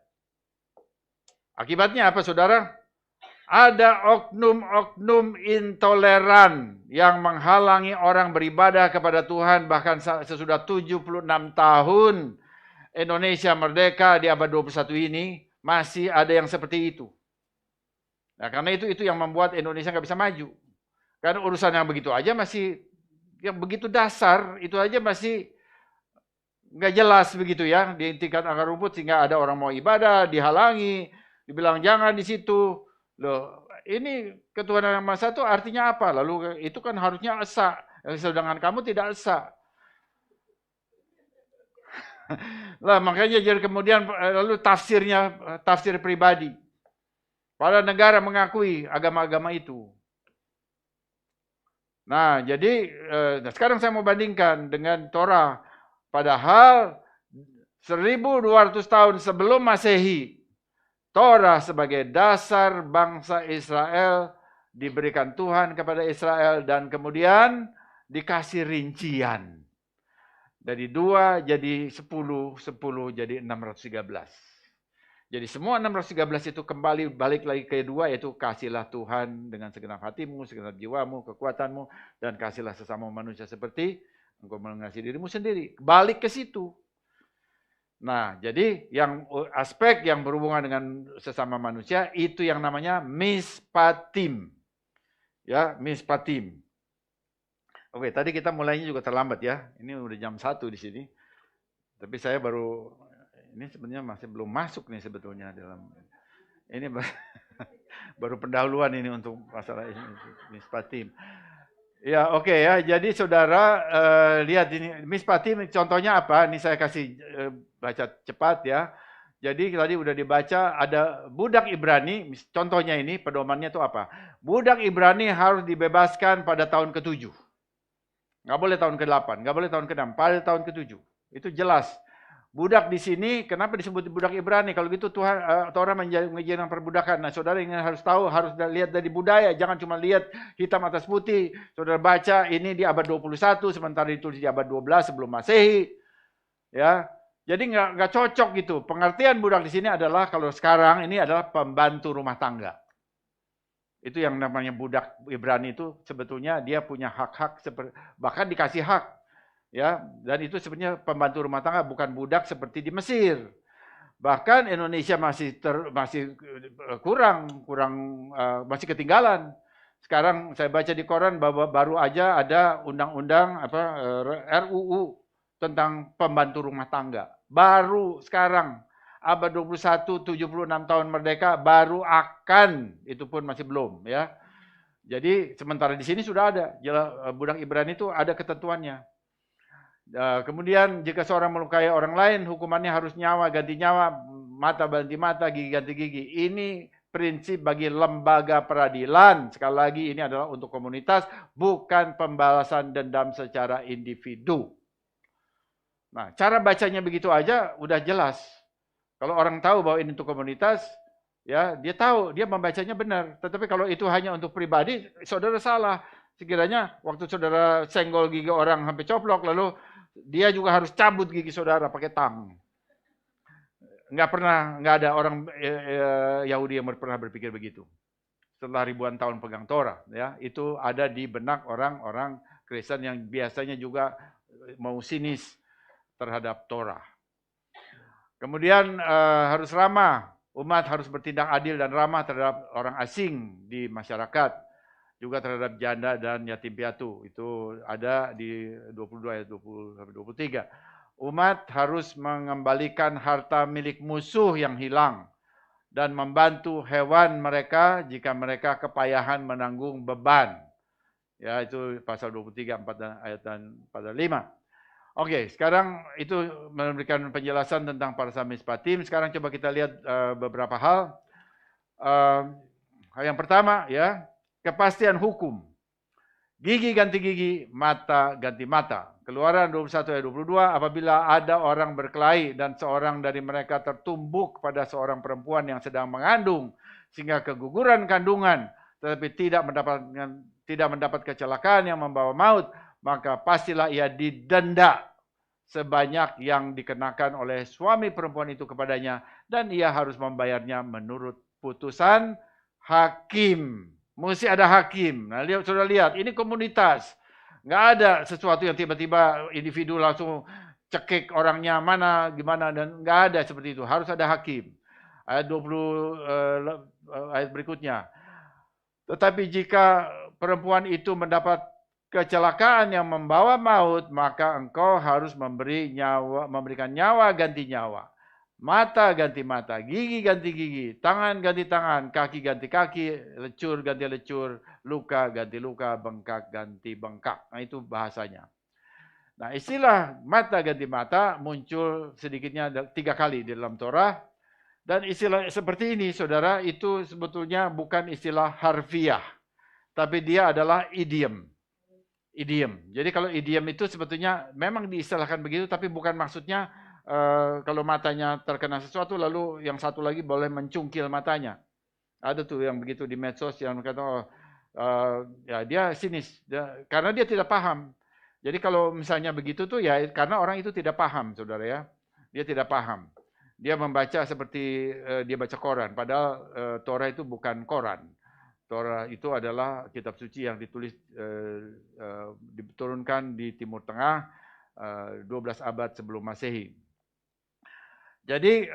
Akibatnya apa, saudara? Ada oknum-oknum intoleran yang menghalangi orang beribadah kepada Tuhan bahkan sesudah 76 tahun Indonesia merdeka di abad 21 ini masih ada yang seperti itu. Nah, karena itu yang membuat Indonesia nggak bisa maju. Karena urusan yang begitu aja masih, yang begitu dasar itu aja masih nggak jelas begitu ya di tingkat akar rumput, sehingga ada orang mau ibadah dihalangi, dibilang jangan di situ. Loh, ini ketuhanan yang Maha Esa itu artinya apa? Lalu itu kan harusnya esa, sedangkan kamu tidak esa. Lah makanya jadi kemudian lalu tafsir pribadi. Pada negara mengakui agama-agama itu. Nah, jadi sekarang saya mau bandingkan dengan Torah. Padahal 1200 tahun sebelum Masehi, Torah sebagai dasar bangsa Israel diberikan Tuhan kepada Israel dan kemudian dikasih rincian. Dari 2 jadi 10, 10 jadi 613. Jadi semua 613 itu kembali balik lagi ke dua, yaitu kasihlah Tuhan dengan segenap hatimu, segenap jiwamu, kekuatanmu, dan kasihlah sesama manusia seperti engkau mengasihi dirimu sendiri. Balik ke situ. Nah, jadi yang aspek yang berhubungan dengan sesama manusia itu yang namanya mispatim. Ya, mispatim. Oke, tadi kita mulainya juga terlambat ya. Ini udah jam 1 di sini. Tapi saya baru ini sebenarnya masih belum masuk nih sebetulnya dalam ini baru pendahuluan ini untuk masalah ini mispatim. Ya, oke ya. Jadi saudara lihat ini mispatim contohnya apa? Ini saya kasih baca cepat ya. Jadi tadi udah dibaca ada budak Ibrani, contohnya ini pedomannya itu apa? Budak Ibrani harus dibebaskan pada tahun ke-7. Nggak boleh tahun ke-8, nggak boleh tahun ke-6, pada tahun ke-7. Itu jelas. Budak di sini, kenapa disebut budak Ibrani? Kalau gitu Tuhan, Torah mengajarkan perbudakan. Nah, saudara yang harus tahu, harus lihat dari budaya. Jangan cuma lihat hitam atas putih. Saudara baca ini di abad 21, sementara ditulis di abad 12 sebelum Masehi. Ya, jadi nggak cocok gitu. Pengertian budak di sini adalah kalau sekarang ini adalah pembantu rumah tangga. Itu yang namanya budak Ibrani itu sebetulnya dia punya hak-hak, bahkan dikasih hak. Ya, dan itu sebenarnya pembantu rumah tangga, bukan budak seperti di Mesir. Bahkan Indonesia masih masih ketinggalan. Sekarang saya baca di koran bahwa baru aja ada undang-undang RUU tentang pembantu rumah tangga. Baru sekarang abad 21, 76 tahun merdeka baru akan, itu pun masih belum ya. Jadi sementara di sini sudah ada budak Ibrani itu ada ketentuannya. Kemudian jika seorang melukai orang lain, hukumannya harus nyawa ganti nyawa, mata ganti mata, gigi ganti gigi. Ini prinsip bagi lembaga peradilan. Sekali lagi ini adalah untuk komunitas, bukan pembalasan dendam secara individu. Nah, cara bacanya begitu aja udah jelas. Kalau orang tahu bahwa ini untuk komunitas, ya dia tahu, dia membacanya benar. Tetapi kalau itu hanya untuk pribadi, saudara salah. Sekiranya waktu saudara senggol gigi orang sampai coplok, lalu dia juga harus cabut gigi saudara pakai tang. Nggak ada orang Yahudi yang pernah berpikir begitu. Setelah ribuan tahun pegang Torah, ya itu ada di benak orang-orang Kristen yang biasanya juga mau sinis terhadap Torah. Kemudian harus ramah, umat harus bertindak adil dan ramah terhadap orang asing di masyarakat. Juga terhadap janda dan yatim piatu. Itu ada di 22 ayat 20-23. Umat harus mengembalikan harta milik musuh yang hilang dan membantu hewan mereka jika mereka kepayahan menanggung beban. Ya, itu pasal 23 ayat 45. Oke, sekarang itu memberikan penjelasan tentang parsa mispatim. Sekarang coba kita lihat beberapa hal. Yang pertama ya, kepastian hukum. Gigi ganti gigi, mata ganti mata. Keluaran 21 ayat 22, apabila ada orang berkelahi dan seorang dari mereka tertumbuk pada seorang perempuan yang sedang mengandung sehingga keguguran kandungan tetapi tidak mendapat kecelakaan yang membawa maut, maka pastilah ia didenda sebanyak yang dikenakan oleh suami perempuan itu kepadanya dan ia harus membayarnya menurut putusan hakim. Mesti ada hakim. Nah, sudah lihat, ini komunitas. Nggak ada sesuatu yang tiba-tiba individu langsung cekik orangnya mana, gimana, dan nggak ada seperti itu. Harus ada hakim. Ayat 20 ayat berikutnya. Tetapi jika perempuan itu mendapat kecelakaan yang membawa maut, maka engkau harus memberikan nyawa ganti nyawa. Mata ganti mata, gigi ganti gigi, tangan ganti tangan, kaki ganti kaki, lecur ganti lecur, luka ganti luka, bengkak ganti bengkak. Nah itu bahasanya. Nah istilah mata ganti mata muncul sedikitnya 3 kali di dalam Torah. Dan istilah seperti ini saudara itu sebetulnya bukan istilah harfiah. Tapi dia adalah idiom. Idiom. Jadi kalau idiom itu sebetulnya memang diistilahkan begitu tapi bukan maksudnya kalau matanya terkena sesuatu lalu yang satu lagi boleh mencungkil matanya. Ada tuh yang begitu di medsos yang kata ya dia sinis karena dia tidak paham. Jadi kalau misalnya begitu tuh ya karena orang itu tidak paham saudara ya. Dia tidak paham. dia membaca seperti dia baca koran, padahal Torah itu bukan koran. Torah itu adalah kitab suci yang ditulis diturunkan di Timur Tengah 12 abad sebelum Masehi. Jadi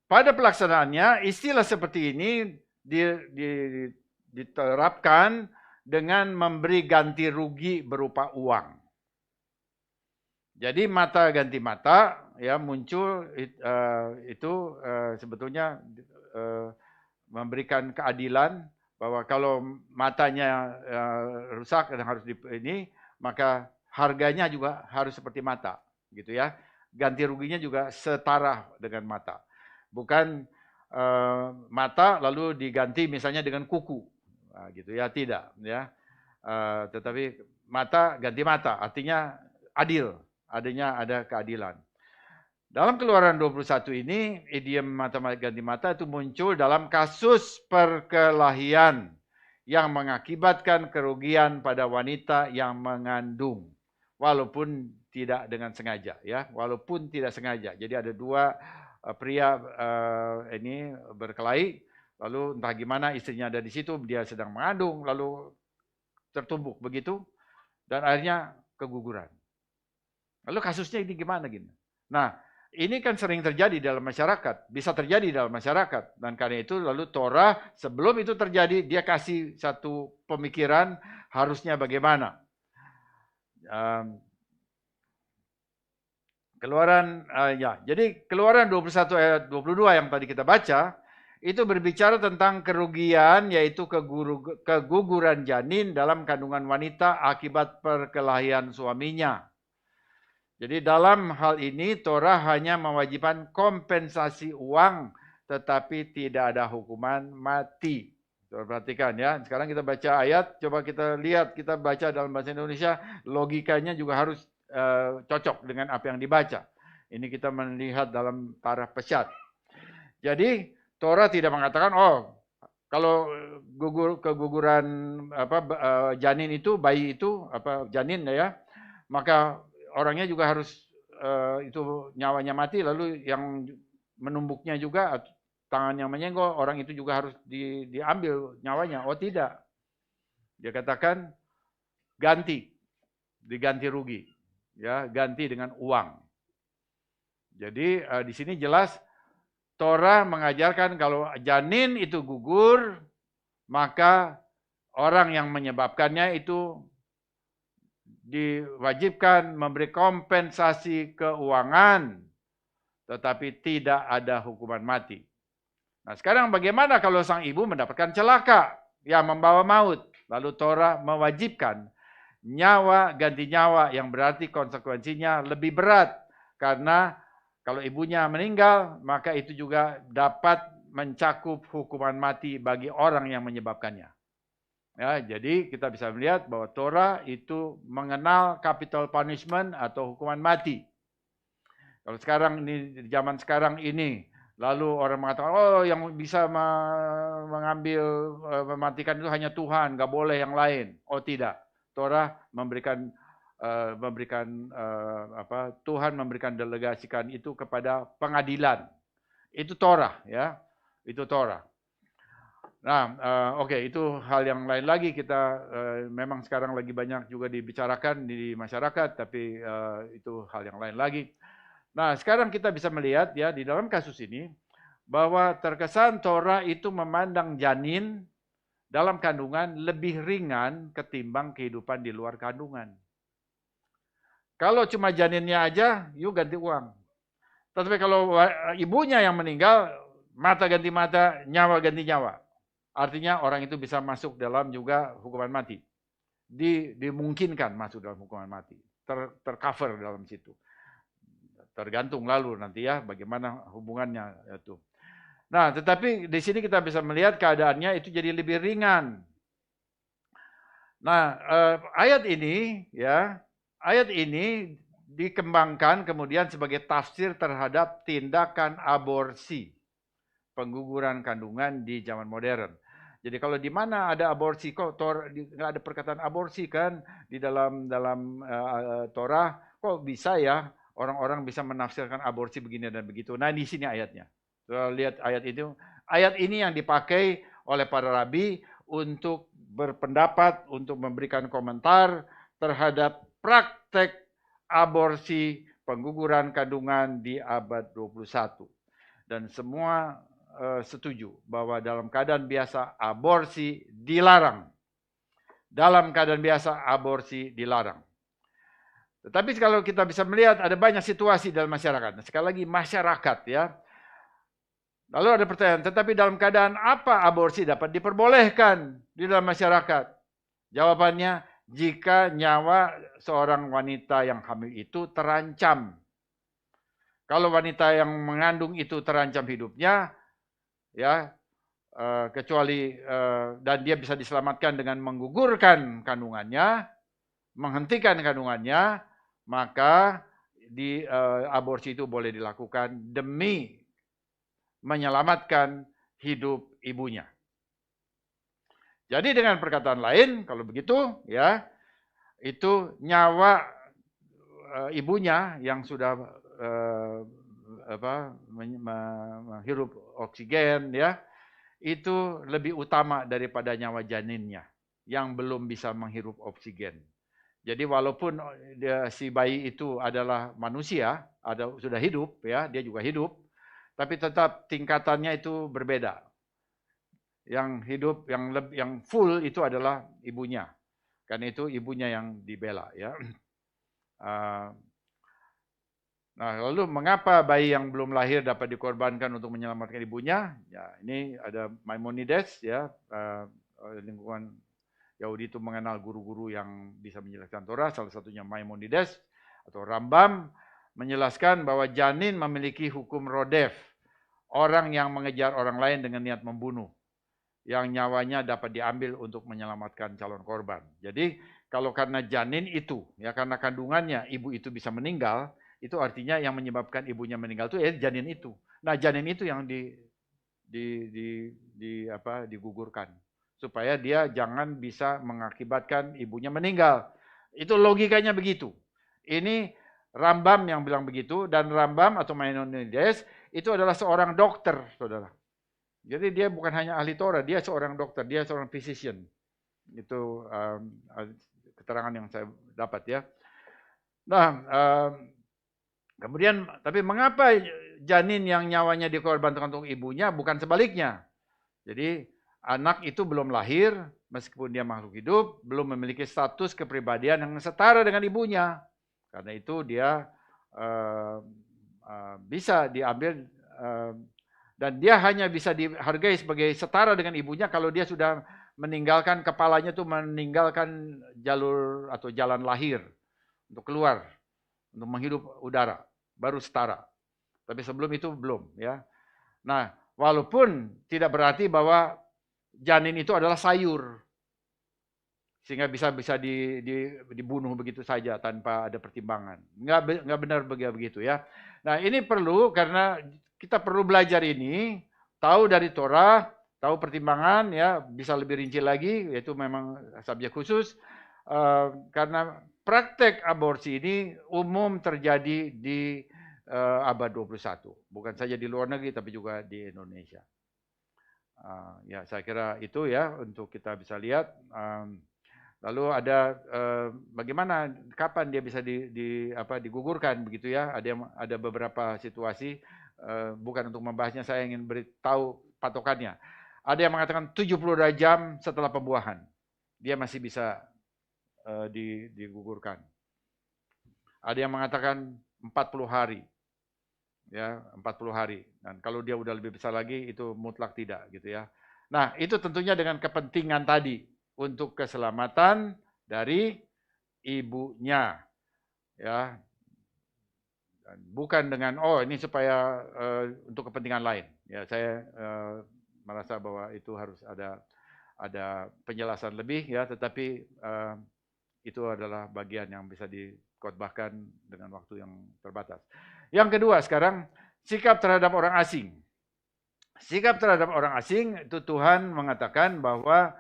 pada pelaksanaannya istilah seperti ini diterapkan dengan memberi ganti rugi berupa uang. Jadi mata ganti mata ya muncul itu sebetulnya memberikan keadilan bahwa kalau matanya rusak dan harus ini, maka harganya juga harus seperti mata, gitu ya. Ganti ruginya juga setara dengan mata. Bukan mata lalu diganti misalnya dengan kuku, nah, gitu ya, tidak ya. Tetapi mata ganti mata, artinya adil, adanya ada keadilan. Dalam Keluaran 21 ini, idiom mata ganti mata itu muncul dalam kasus perkelahian yang mengakibatkan kerugian pada wanita yang mengandung, walaupun tidak dengan sengaja, ya, walaupun tidak sengaja. Jadi ada dua pria ini berkelahi, lalu entah gimana istrinya ada di situ, dia sedang mengandung, lalu tertumbuk begitu, dan akhirnya keguguran. Lalu kasusnya ini gimana gini? Nah, ini kan sering terjadi dalam masyarakat, bisa terjadi dalam masyarakat. Dan karena itu lalu Torah sebelum itu terjadi, dia kasih satu pemikiran harusnya bagaimana. Keluaran, ya, jadi Keluaran 21 ayat 22 yang tadi kita baca, itu berbicara tentang kerugian, yaitu keguguran janin dalam kandungan wanita akibat perkelahian suaminya. Jadi dalam hal ini Torah hanya mewajibkan kompensasi uang, tetapi tidak ada hukuman mati. Perhatikan ya, sekarang kita baca ayat, coba kita lihat, kita baca dalam bahasa Indonesia, logikanya juga harus cocok dengan apa yang dibaca. Ini kita melihat dalam taraf pesyat. Jadi Torah tidak mengatakan, oh kalau keguguran janin itu, bayi itu, janin ya, maka orangnya juga harus itu nyawanya mati, lalu yang menumbuknya juga tangan yang menyenggol, orang itu juga harus diambil nyawanya. Oh tidak. Dia katakan diganti rugi. Ya, ganti dengan uang. Jadi di sini jelas Torah mengajarkan kalau janin itu gugur, maka orang yang menyebabkannya itu diwajibkan memberi kompensasi keuangan, tetapi tidak ada hukuman mati. Nah sekarang bagaimana kalau sang ibu mendapatkan celaka yang membawa maut? Lalu Torah mewajibkan nyawa ganti nyawa, yang berarti konsekuensinya lebih berat. Karena kalau ibunya meninggal, maka itu juga dapat mencakup hukuman mati bagi orang yang menyebabkannya. Ya, jadi kita bisa melihat bahwa Torah itu mengenal capital punishment atau hukuman mati. Kalau sekarang ini, zaman sekarang ini, lalu orang mengatakan, oh yang bisa mengambil, mematikan itu hanya Tuhan, nggak boleh yang lain. Oh tidak, Torah memberikan Tuhan memberikan delegasikan itu kepada pengadilan. Itu Torah, ya, itu Torah. Nah, oke, itu hal yang lain lagi. Kita memang sekarang lagi banyak juga dibicarakan di masyarakat, tapi itu hal yang lain lagi. Nah, sekarang kita bisa melihat ya di dalam kasus ini bahwa terkesan Torah itu memandang janin dalam kandungan lebih ringan ketimbang kehidupan di luar kandungan. Kalau cuma janinnya aja, yuk ganti uang. Tetapi kalau ibunya yang meninggal, mata ganti mata, nyawa ganti nyawa. Artinya orang itu bisa masuk dalam juga hukuman mati. Dimungkinkan masuk dalam hukuman mati. Tercover dalam situ. Tergantung lalu nanti ya bagaimana hubungannya itu. Nah, tetapi di sini kita bisa melihat keadaannya itu jadi lebih ringan. Nah, ayat ini dikembangkan kemudian sebagai tafsir terhadap tindakan aborsi, pengguguran kandungan di zaman modern. Jadi kalau di mana ada aborsi, kok nggak ada perkataan aborsi kan di dalam Torah, kok bisa ya orang-orang bisa menafsirkan aborsi begini dan begitu. Nah, di sini ayatnya. Lihat ayat itu. Ayat ini yang dipakai oleh para rabi untuk berpendapat, untuk memberikan komentar terhadap praktek aborsi, pengguguran kandungan di abad 21. Dan semua setuju bahwa dalam keadaan biasa aborsi dilarang. Dalam keadaan biasa aborsi dilarang. Tetapi kalau kita bisa melihat ada banyak situasi dalam masyarakat. Nah, sekali lagi masyarakat ya. Lalu ada pertanyaan, tetapi dalam keadaan apa aborsi dapat diperbolehkan di dalam masyarakat? Jawabannya, jika nyawa seorang wanita yang hamil itu terancam. Kalau wanita yang mengandung itu terancam hidupnya, ya kecuali dan dia bisa diselamatkan dengan menggugurkan kandungannya, menghentikan kandungannya, maka aborsi itu boleh dilakukan demi menyelamatkan hidup ibunya. Jadi dengan perkataan lain, kalau begitu, ya itu nyawa ibunya yang sudah menghirup oksigen, ya itu lebih utama daripada nyawa janinnya yang belum bisa menghirup oksigen. Jadi walaupun si bayi itu adalah manusia, sudah hidup, ya dia juga hidup, tapi tetap tingkatannya itu berbeda. Yang hidup, yang full itu adalah ibunya. Karena itu ibunya yang dibela, ya. Nah, lalu mengapa bayi yang belum lahir dapat dikorbankan untuk menyelamatkan ibunya? Ya, ini ada Maimonides, ya, lingkungan Yahudi itu mengenal guru-guru yang bisa menjelaskan Torah, salah satunya Maimonides atau Rambam, menjelaskan bahwa janin memiliki hukum rodef, orang yang mengejar orang lain dengan niat membunuh, yang nyawanya dapat diambil untuk menyelamatkan calon korban. Jadi kalau karena janin itu, ya karena kandungannya ibu itu bisa meninggal, itu artinya yang menyebabkan ibunya meninggal itu janin itu. Nah, janin itu yang digugurkan supaya dia jangan bisa mengakibatkan ibunya meninggal. Itu logikanya begitu. Ini Rambam yang bilang begitu, dan Rambam atau Maimonides itu adalah seorang dokter, saudara. Jadi dia bukan hanya ahli Torah, dia seorang dokter, dia seorang physician. Itu keterangan yang saya dapat, ya. Nah, kemudian tapi mengapa janin yang nyawanya dikorbankan untuk ibunya bukan sebaliknya? Jadi anak itu belum lahir, meskipun dia makhluk hidup, belum memiliki status kepribadian yang setara dengan ibunya. Karena itu dia bisa diambil dan dia hanya bisa dihargai sebagai setara dengan ibunya kalau dia sudah meninggalkan kepalanya itu meninggalkan jalur atau jalan lahir untuk keluar, untuk menghirup udara, baru setara. Tapi sebelum itu belum, ya. Nah, walaupun tidak berarti bahwa janin itu adalah sayur, sehingga bisa dibunuh begitu saja tanpa ada pertimbangan. Nggak benar begitu, ya. Nah, ini perlu karena kita perlu belajar ini, tahu dari Torah, tahu pertimbangan, ya bisa lebih rinci lagi, yaitu memang subjek khusus, karena praktek aborsi ini umum terjadi di abad 21, bukan saja di luar negeri tapi juga di Indonesia. Ya saya kira itu, ya, untuk kita bisa lihat. Lalu ada bagaimana, kapan dia bisa digugurkan begitu, ya? Ada beberapa situasi, bukan untuk membahasnya, saya ingin beritahu patokannya. Ada yang mengatakan 72 jam setelah pembuahan dia masih bisa digugurkan. Ada yang mengatakan 40 hari. Ya, 40 hari. Dan kalau dia udah lebih besar lagi itu mutlak tidak, gitu, ya. Nah, itu tentunya dengan kepentingan tadi untuk keselamatan dari ibunya, ya. Dan bukan dengan ini supaya untuk kepentingan lain. Ya, saya merasa bahwa itu harus ada penjelasan lebih, ya, tetapi itu adalah bagian yang bisa dikhotbahkan dengan waktu yang terbatas. Yang kedua sekarang, sikap terhadap orang asing. Sikap terhadap orang asing itu Tuhan mengatakan bahwa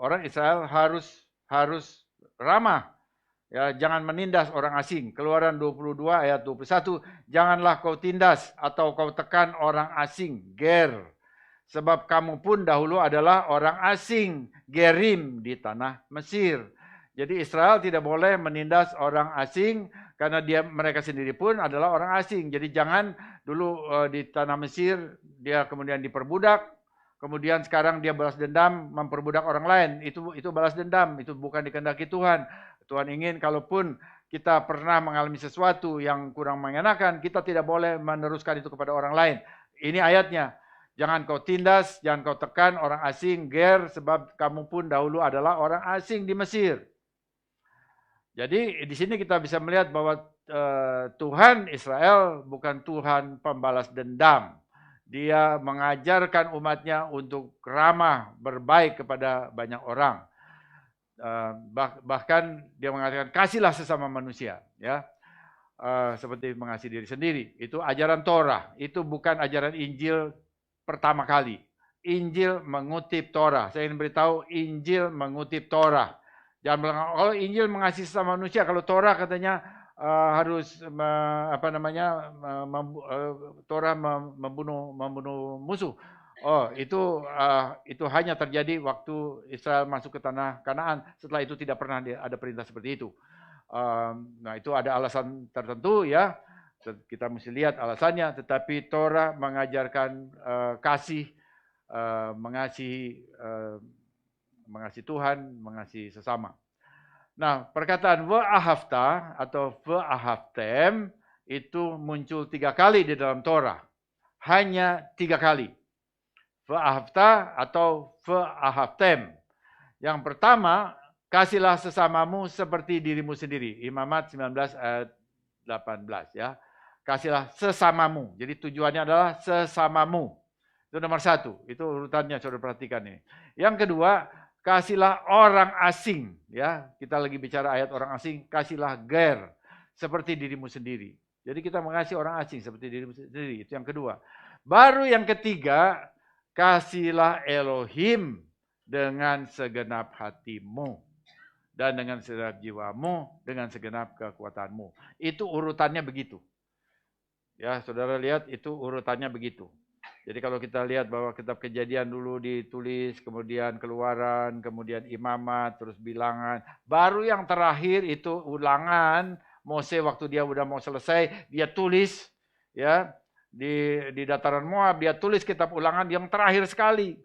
orang Israel harus ramah, Ya, jangan menindas orang asing. Keluaran 22 ayat 21, janganlah kau tindas atau kau tekan orang asing, ger. Sebab kamu pun dahulu adalah orang asing, gerim di tanah Mesir. Jadi Israel tidak boleh menindas orang asing karena mereka sendiri pun adalah orang asing. Jadi jangan dulu di tanah Mesir dia kemudian diperbudak, kemudian sekarang dia balas dendam memperbudak orang lain. Itu balas dendam, itu bukan dikehendaki Tuhan. Tuhan ingin kalaupun kita pernah mengalami sesuatu yang kurang mengenakan, kita tidak boleh meneruskan itu kepada orang lain. Ini ayatnya. Jangan kau tindas, jangan kau tekan orang asing, ger, sebab kamu pun dahulu adalah orang asing di Mesir. Jadi di sini kita bisa melihat bahwa Tuhan Israel bukan Tuhan pembalas dendam. Dia mengajarkan umatnya untuk ramah, berbaik kepada banyak orang. Bahkan dia mengatakan kasihlah sesama manusia, ya, seperti mengasihi diri sendiri. Itu ajaran Torah. Itu bukan ajaran Injil pertama kali. Injil mengutip Torah. Saya ingin beritahu, Injil mengutip Torah. Jangan bilang kalau Injil mengasihi sesama manusia, kalau Torah katanya harus Torah membunuh musuh. Oh, itu hanya terjadi waktu Israel masuk ke tanah Kanaan. Setelah itu tidak pernah ada perintah seperti itu. Nah, itu ada alasan tertentu, ya. Kita mesti lihat alasannya. Tetapi Torah mengajarkan kasih, mengasihi Tuhan, mengasihi sesama. Nah, perkataan wa'ahavta atau wa'ahavtem itu muncul 3 kali di dalam Torah. Hanya 3 kali. Wa'ahavta atau wa'ahavtem. Yang pertama, kasihlah sesamamu seperti dirimu sendiri. Imamat 19 ayat 18, ya. Kasihlah sesamamu. Jadi tujuannya adalah sesamamu. Itu nomor 1. Itu urutannya, saudara perhatikan ini. Yang kedua, kasihlah orang asing, ya. Kita lagi bicara ayat orang asing, kasihlah ger seperti dirimu sendiri. Jadi kita mengasihi orang asing seperti dirimu sendiri. Itu yang kedua. Baru yang ketiga, kasihlah Elohim dengan segenap hatimu dan dengan segenap jiwamu, dengan segenap kekuatanmu. Itu urutannya begitu. Ya, saudara lihat itu urutannya begitu. Jadi kalau kita lihat bahwa kitab Kejadian dulu ditulis, kemudian Keluaran, kemudian Imamat, terus Bilangan, baru yang terakhir itu Ulangan. Mose waktu dia udah mau selesai, dia tulis, ya, di dataran Moab, dia tulis kitab Ulangan yang terakhir sekali.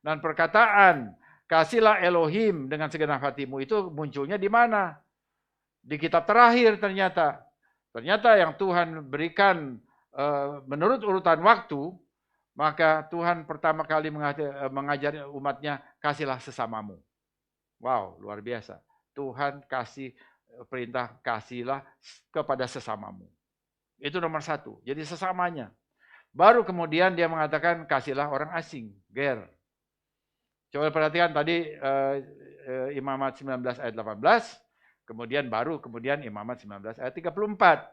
Dan perkataan kasihlah Elohim dengan segenap hatimu itu munculnya di mana? Di kitab terakhir ternyata. Ternyata yang Tuhan berikan menurut urutan waktu, maka Tuhan pertama kali mengajar umatnya, kasihlah sesamamu. Wow, luar biasa. Tuhan kasih perintah, kasihlah kepada sesamamu. Itu nomor 1. Jadi sesamanya. Baru kemudian dia mengatakan, kasihlah orang asing, ger. Coba perhatikan tadi Imamat 19 ayat 18, kemudian Imamat 19 ayat 34.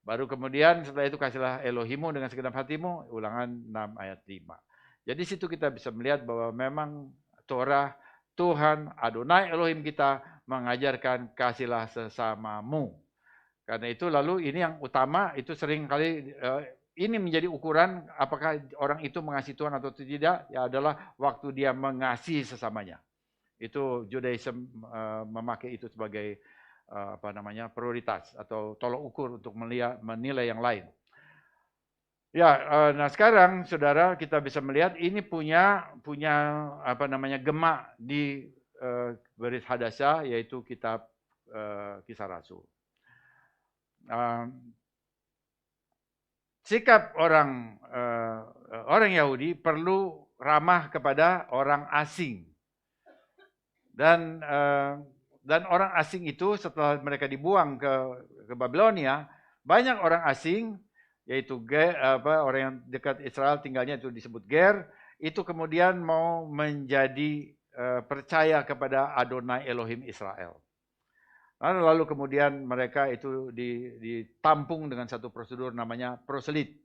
Baru kemudian setelah itu kasihlah Elohimu dengan segenap hatimu, Ulangan 6 ayat 5. Jadi situ kita bisa melihat bahwa memang Torah, Tuhan, Adonai Elohim kita mengajarkan kasihlah sesamamu. Karena itu lalu ini yang utama, itu sering kali ini menjadi ukuran apakah orang itu mengasihi Tuhan atau tidak, ya adalah waktu dia mengasihi sesamanya. Itu Judaism memakai itu sebagai prioritas atau tolok ukur untuk menilai yang lain. Ya, nah sekarang saudara kita bisa melihat ini punya gemak di Berit Hadasah, yaitu kitab Kisah Rasul. Sikap orang Yahudi perlu ramah kepada orang asing. Dan orang asing itu setelah mereka dibuang ke Babilonia, banyak orang asing, yaitu orang yang dekat Israel tinggalnya itu disebut Ger, itu kemudian mau menjadi percaya kepada Adonai Elohim Israel. Lalu kemudian mereka itu ditampung dengan satu prosedur namanya proselit,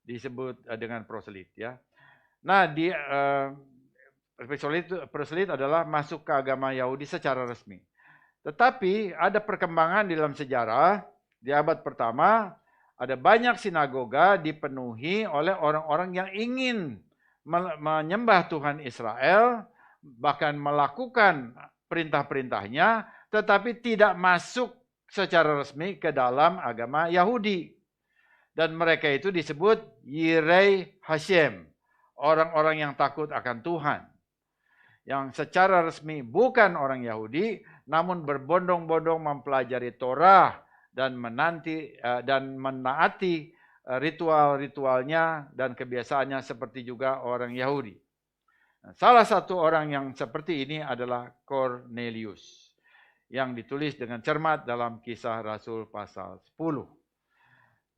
disebut dengan proselit, ya. Nah, proselit adalah masuk ke agama Yahudi secara resmi. Tetapi ada perkembangan di dalam sejarah, di abad pertama, ada banyak sinagoga dipenuhi oleh orang-orang yang ingin menyembah Tuhan Israel, bahkan melakukan perintah-perintahnya, tetapi tidak masuk secara resmi ke dalam agama Yahudi. Dan mereka itu disebut Yirei Hashem, orang-orang yang takut akan Tuhan. Yang secara resmi bukan orang Yahudi, namun berbondong-bondong mempelajari Torah dan menaati ritual-ritualnya dan kebiasaannya seperti juga orang Yahudi. Salah satu orang yang seperti ini adalah Cornelius, yang ditulis dengan cermat dalam Kisah Rasul pasal 10.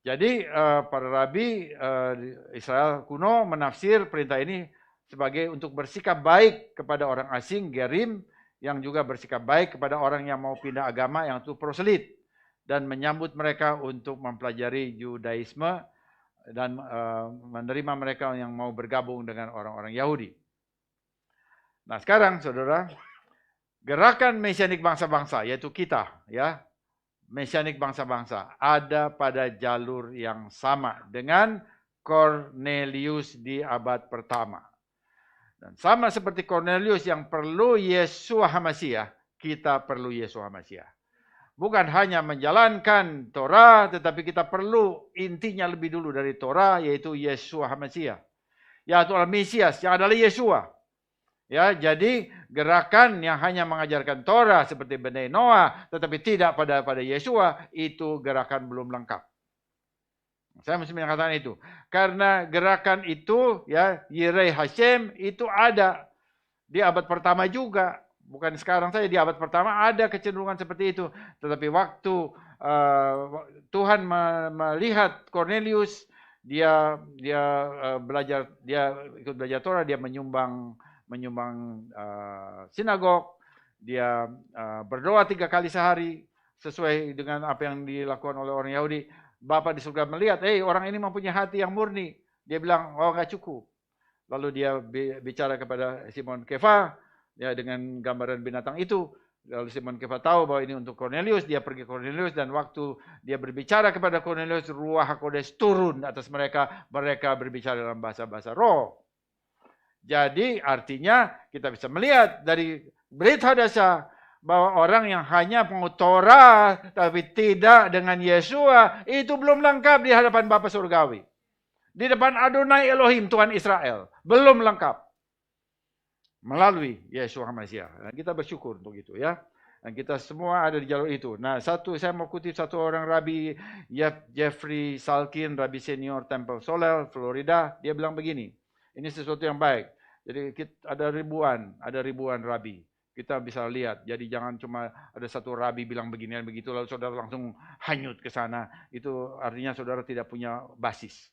Jadi para rabi Israel kuno menafsir perintah ini sebagai untuk bersikap baik kepada orang asing, gerim, yang juga bersikap baik kepada orang yang mau pindah agama, yang itu proselit, dan menyambut mereka untuk mempelajari Judaisme dan menerima mereka yang mau bergabung dengan orang-orang Yahudi. Nah sekarang saudara, gerakan mesianik bangsa-bangsa, yaitu kita, ya, mesianik bangsa-bangsa, ada pada jalur yang sama dengan Cornelius di abad pertama. Dan sama seperti Cornelius yang perlu Yeshua HaMashiach, kita perlu Yeshua HaMashiach. Bukan hanya menjalankan Torah, tetapi kita perlu intinya lebih dulu dari Torah, yaitu Yeshua HaMashiach, yaitu Al-Mesias, yang adalah Yeshua. Ya, jadi gerakan yang hanya mengajarkan Torah seperti Bnei Noah, tetapi tidak pada Yeshua, itu gerakan belum lengkap. Saya mesti mengatakan itu. Karena gerakan itu, ya, Yirei Hashem, itu ada di abad pertama juga. Bukan sekarang saja, di abad pertama ada kecenderungan seperti itu. Tetapi waktu Tuhan melihat Cornelius, dia ikut belajar Torah, dia menyumbang sinagog, dia berdoa 3 kali sehari sesuai dengan apa yang dilakukan oleh orang Yahudi. Bapa di surga melihat, orang ini mempunyai hati yang murni. Dia bilang, oh enggak cukup. Lalu dia bicara kepada Simon Kefa, ya, dengan gambaran binatang itu. Lalu Simon Kefa tahu bahwa ini untuk Cornelius, dia pergi ke Cornelius, dan waktu dia berbicara kepada Cornelius, Ruach HaKodes turun atas mereka, mereka berbicara dalam bahasa-bahasa roh. Jadi artinya kita bisa melihat dari berita dasar bahwa orang yang hanya pengut Torah tapi tidak dengan Yeshua, itu belum lengkap di hadapan Bapa Surgawi. Di depan Adonai Elohim, Tuhan Israel, belum lengkap. Melalui Yeshua HaMashiach. Dan kita bersyukur untuk itu, ya. Dan kita semua ada di jalur itu. Nah, saya mau kutip satu orang Rabi Jeffrey Salkin, Rabi Senior Temple Soleil, Florida. Dia bilang begini, ini sesuatu yang baik. Jadi ada ribuan rabi. Kita bisa lihat. Jadi jangan cuma ada satu rabi bilang begini dan begitu, lalu saudara langsung hanyut ke sana. Itu artinya saudara tidak punya basis.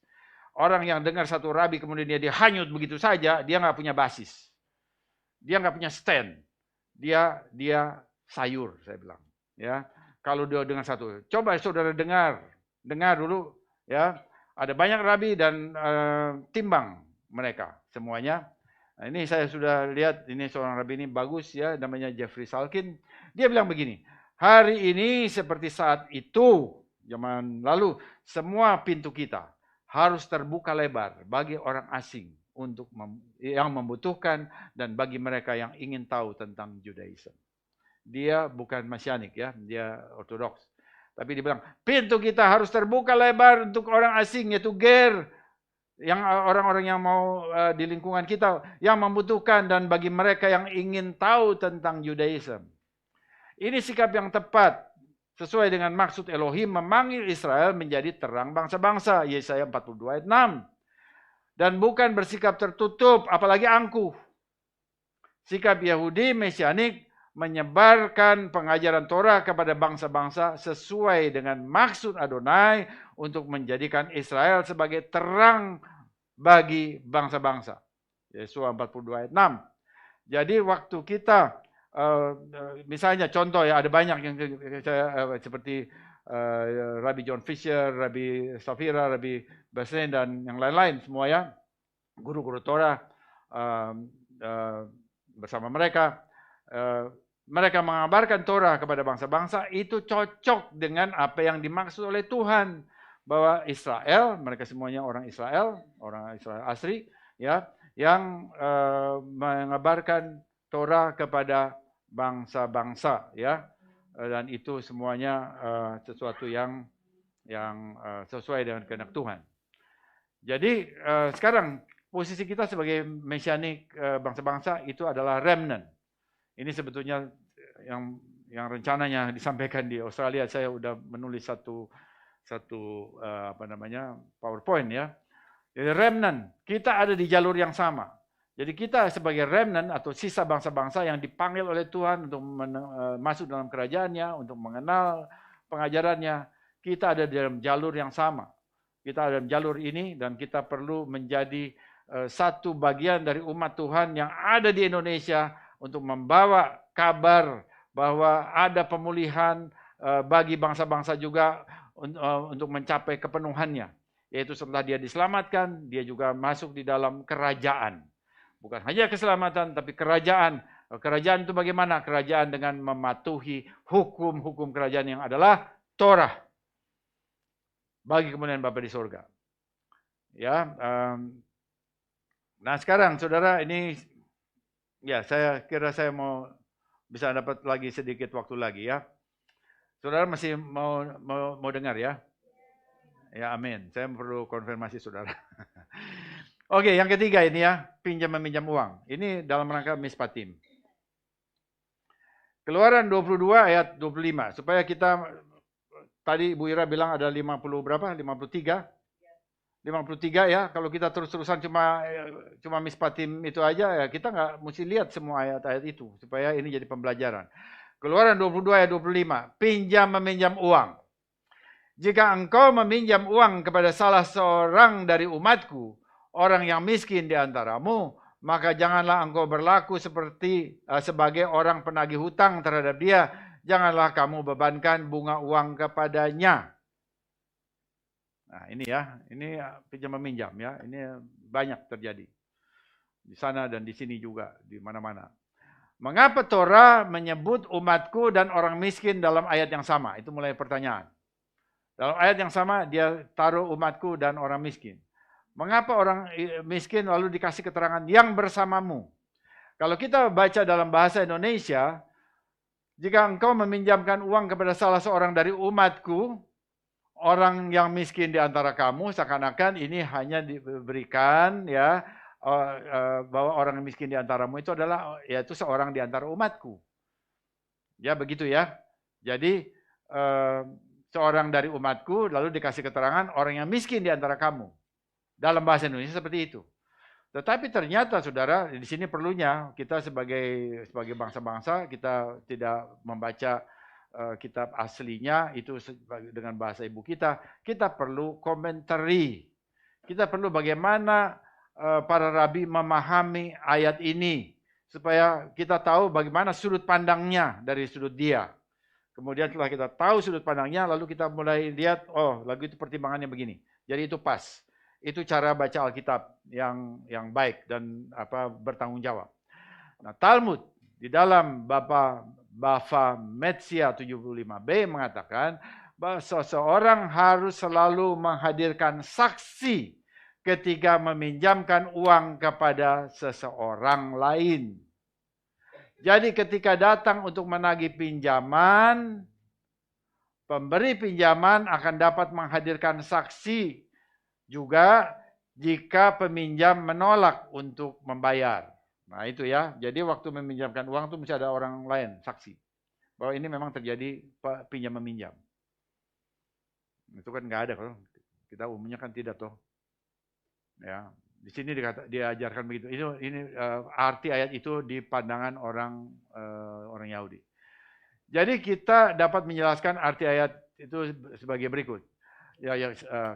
Orang yang dengar satu rabi kemudian dia hanyut begitu saja, dia nggak punya basis. Dia nggak punya stand. Dia sayur, saya bilang. Ya, kalau dia dengar satu, coba saudara dengar dulu. Ya, ada banyak rabi dan timbang mereka semuanya. Nah, ini saya sudah lihat, ini seorang rabi ini bagus, ya, namanya Jeffrey Salkin. Dia bilang begini, hari ini seperti saat itu, zaman lalu, semua pintu kita harus terbuka lebar bagi orang asing untuk yang membutuhkan dan bagi mereka yang ingin tahu tentang Judaism. Dia bukan Mesianik, ya, dia Ortodoks. Tapi dia bilang, pintu kita harus terbuka lebar untuk orang asing, yaitu ger, yang orang-orang yang mau di lingkungan kita, yang membutuhkan, dan bagi mereka yang ingin tahu tentang Judaism. Ini sikap yang tepat, sesuai dengan maksud Elohim memanggil Israel menjadi terang bangsa-bangsa, Yesaya 42 ayat 6. Dan bukan bersikap tertutup, apalagi angkuh. Sikap Yahudi Mesianik menyebarkan pengajaran Torah kepada bangsa-bangsa sesuai dengan maksud Adonai untuk menjadikan Israel sebagai terang bagi bangsa-bangsa. Yesaya 42 ayat 6. Jadi waktu kita, misalnya contoh, ya, ada banyak yang seperti Rabbi John Fisher, Rabbi Safira, Rabbi Baslen, dan yang lain-lain semua, ya, guru-guru Torah bersama mereka. mereka mengabarkan Torah kepada bangsa-bangsa, itu cocok dengan apa yang dimaksud oleh Tuhan. Bahwa Israel, mereka semuanya orang Israel asli, ya, yang mengabarkan Torah kepada bangsa-bangsa, ya, dan itu semuanya sesuatu yang sesuai dengan kehendak Tuhan. Jadi sekarang posisi kita sebagai mesianik bangsa-bangsa itu adalah remnant. Ini sebetulnya yang rencananya disampaikan di Australia. Saya sudah menulis satu PowerPoint, ya. Jadi remnant, kita ada di jalur yang sama. Jadi kita sebagai remnant atau sisa bangsa-bangsa yang dipanggil oleh Tuhan untuk masuk dalam kerajaannya, untuk mengenal pengajarannya, kita ada di dalam jalur yang sama. Kita ada dalam jalur ini dan kita perlu menjadi satu bagian dari umat Tuhan yang ada di Indonesia untuk membawa kabar bahwa ada pemulihan bagi bangsa-bangsa juga untuk mencapai kepenuhannya. Yaitu setelah dia diselamatkan, dia juga masuk di dalam kerajaan. Bukan hanya keselamatan, tapi kerajaan. Kerajaan itu bagaimana? Kerajaan dengan mematuhi hukum-hukum kerajaan yang adalah Torah. Bagi kemuliaan Bapa di surga. Ya, nah sekarang saudara ini, ya saya kira saya mau bisa dapat lagi sedikit waktu lagi, ya. Saudara masih mau dengar, ya? Ya, amin. Saya perlu konfirmasi saudara. Oke, yang ketiga ini, ya, pinjam meminjam uang. Ini dalam rangka mispatim. Keluaran 22 ayat 25. Supaya kita, tadi Bu Ira bilang ada 50 berapa? 53. 53, ya. Kalau kita terus-terusan cuma mispatim itu aja, ya kita nggak mesti lihat semua ayat-ayat itu. Supaya ini jadi pembelajaran. Keluaran 22 ayat 25. Pinjam meminjam uang. Jika engkau meminjam uang kepada salah seorang dari umatku, orang yang miskin di antaramu, maka janganlah engkau berlaku sebagai orang penagih hutang terhadap dia. Janganlah kamu bebankan bunga uang kepadanya. Nah ini, ya, ini pinjam meminjam, ya, ini banyak terjadi. Di sana dan di sini juga, di mana-mana. Mengapa Torah menyebut umatku dan orang miskin dalam ayat yang sama? Itu mulai pertanyaan. Dalam ayat yang sama dia taruh umatku dan orang miskin. Mengapa orang miskin lalu dikasih keterangan yang bersamamu? Kalau kita baca dalam bahasa Indonesia, jika engkau meminjamkan uang kepada salah seorang dari umatku, orang yang miskin di antara kamu, seakan-akan ini hanya diberikan, ya, bahwa orang yang miskin di antaramu itu adalah yaitu seorang di antara umatku. Ya begitu, ya. Jadi seorang dari umatku lalu dikasih keterangan orang yang miskin di antara kamu. Dalam bahasa Indonesia seperti itu. Tetapi ternyata saudara, di sini perlunya kita sebagai bangsa-bangsa kita tidak membaca kitab aslinya itu dengan bahasa ibu kita. Kita perlu komentari. Kita perlu bagaimana para rabi memahami ayat ini supaya kita tahu bagaimana sudut pandangnya dari sudut dia. Kemudian setelah kita tahu sudut pandangnya, lalu kita mulai lihat, oh, lagu itu pertimbangannya begini. Jadi itu pas. Itu cara baca Alkitab yang baik dan bertanggung jawab. Nah, Talmud di dalam Bava Metzia 75b mengatakan bahwa seseorang harus selalu menghadirkan saksi ketika meminjamkan uang kepada seseorang lain. Jadi ketika datang untuk menagih pinjaman, pemberi pinjaman akan dapat menghadirkan saksi juga jika peminjam menolak untuk membayar. Nah itu, ya, jadi waktu meminjamkan uang itu mesti ada orang lain, saksi. Bahwa ini memang terjadi pinjam meminjam. Itu kan nggak ada, kalau kita umumnya kan tidak toh. Ya. Di sini diajarkan begitu. Ini arti ayat itu di pandangan orang Yahudi. Jadi kita dapat menjelaskan arti ayat itu sebagai berikut.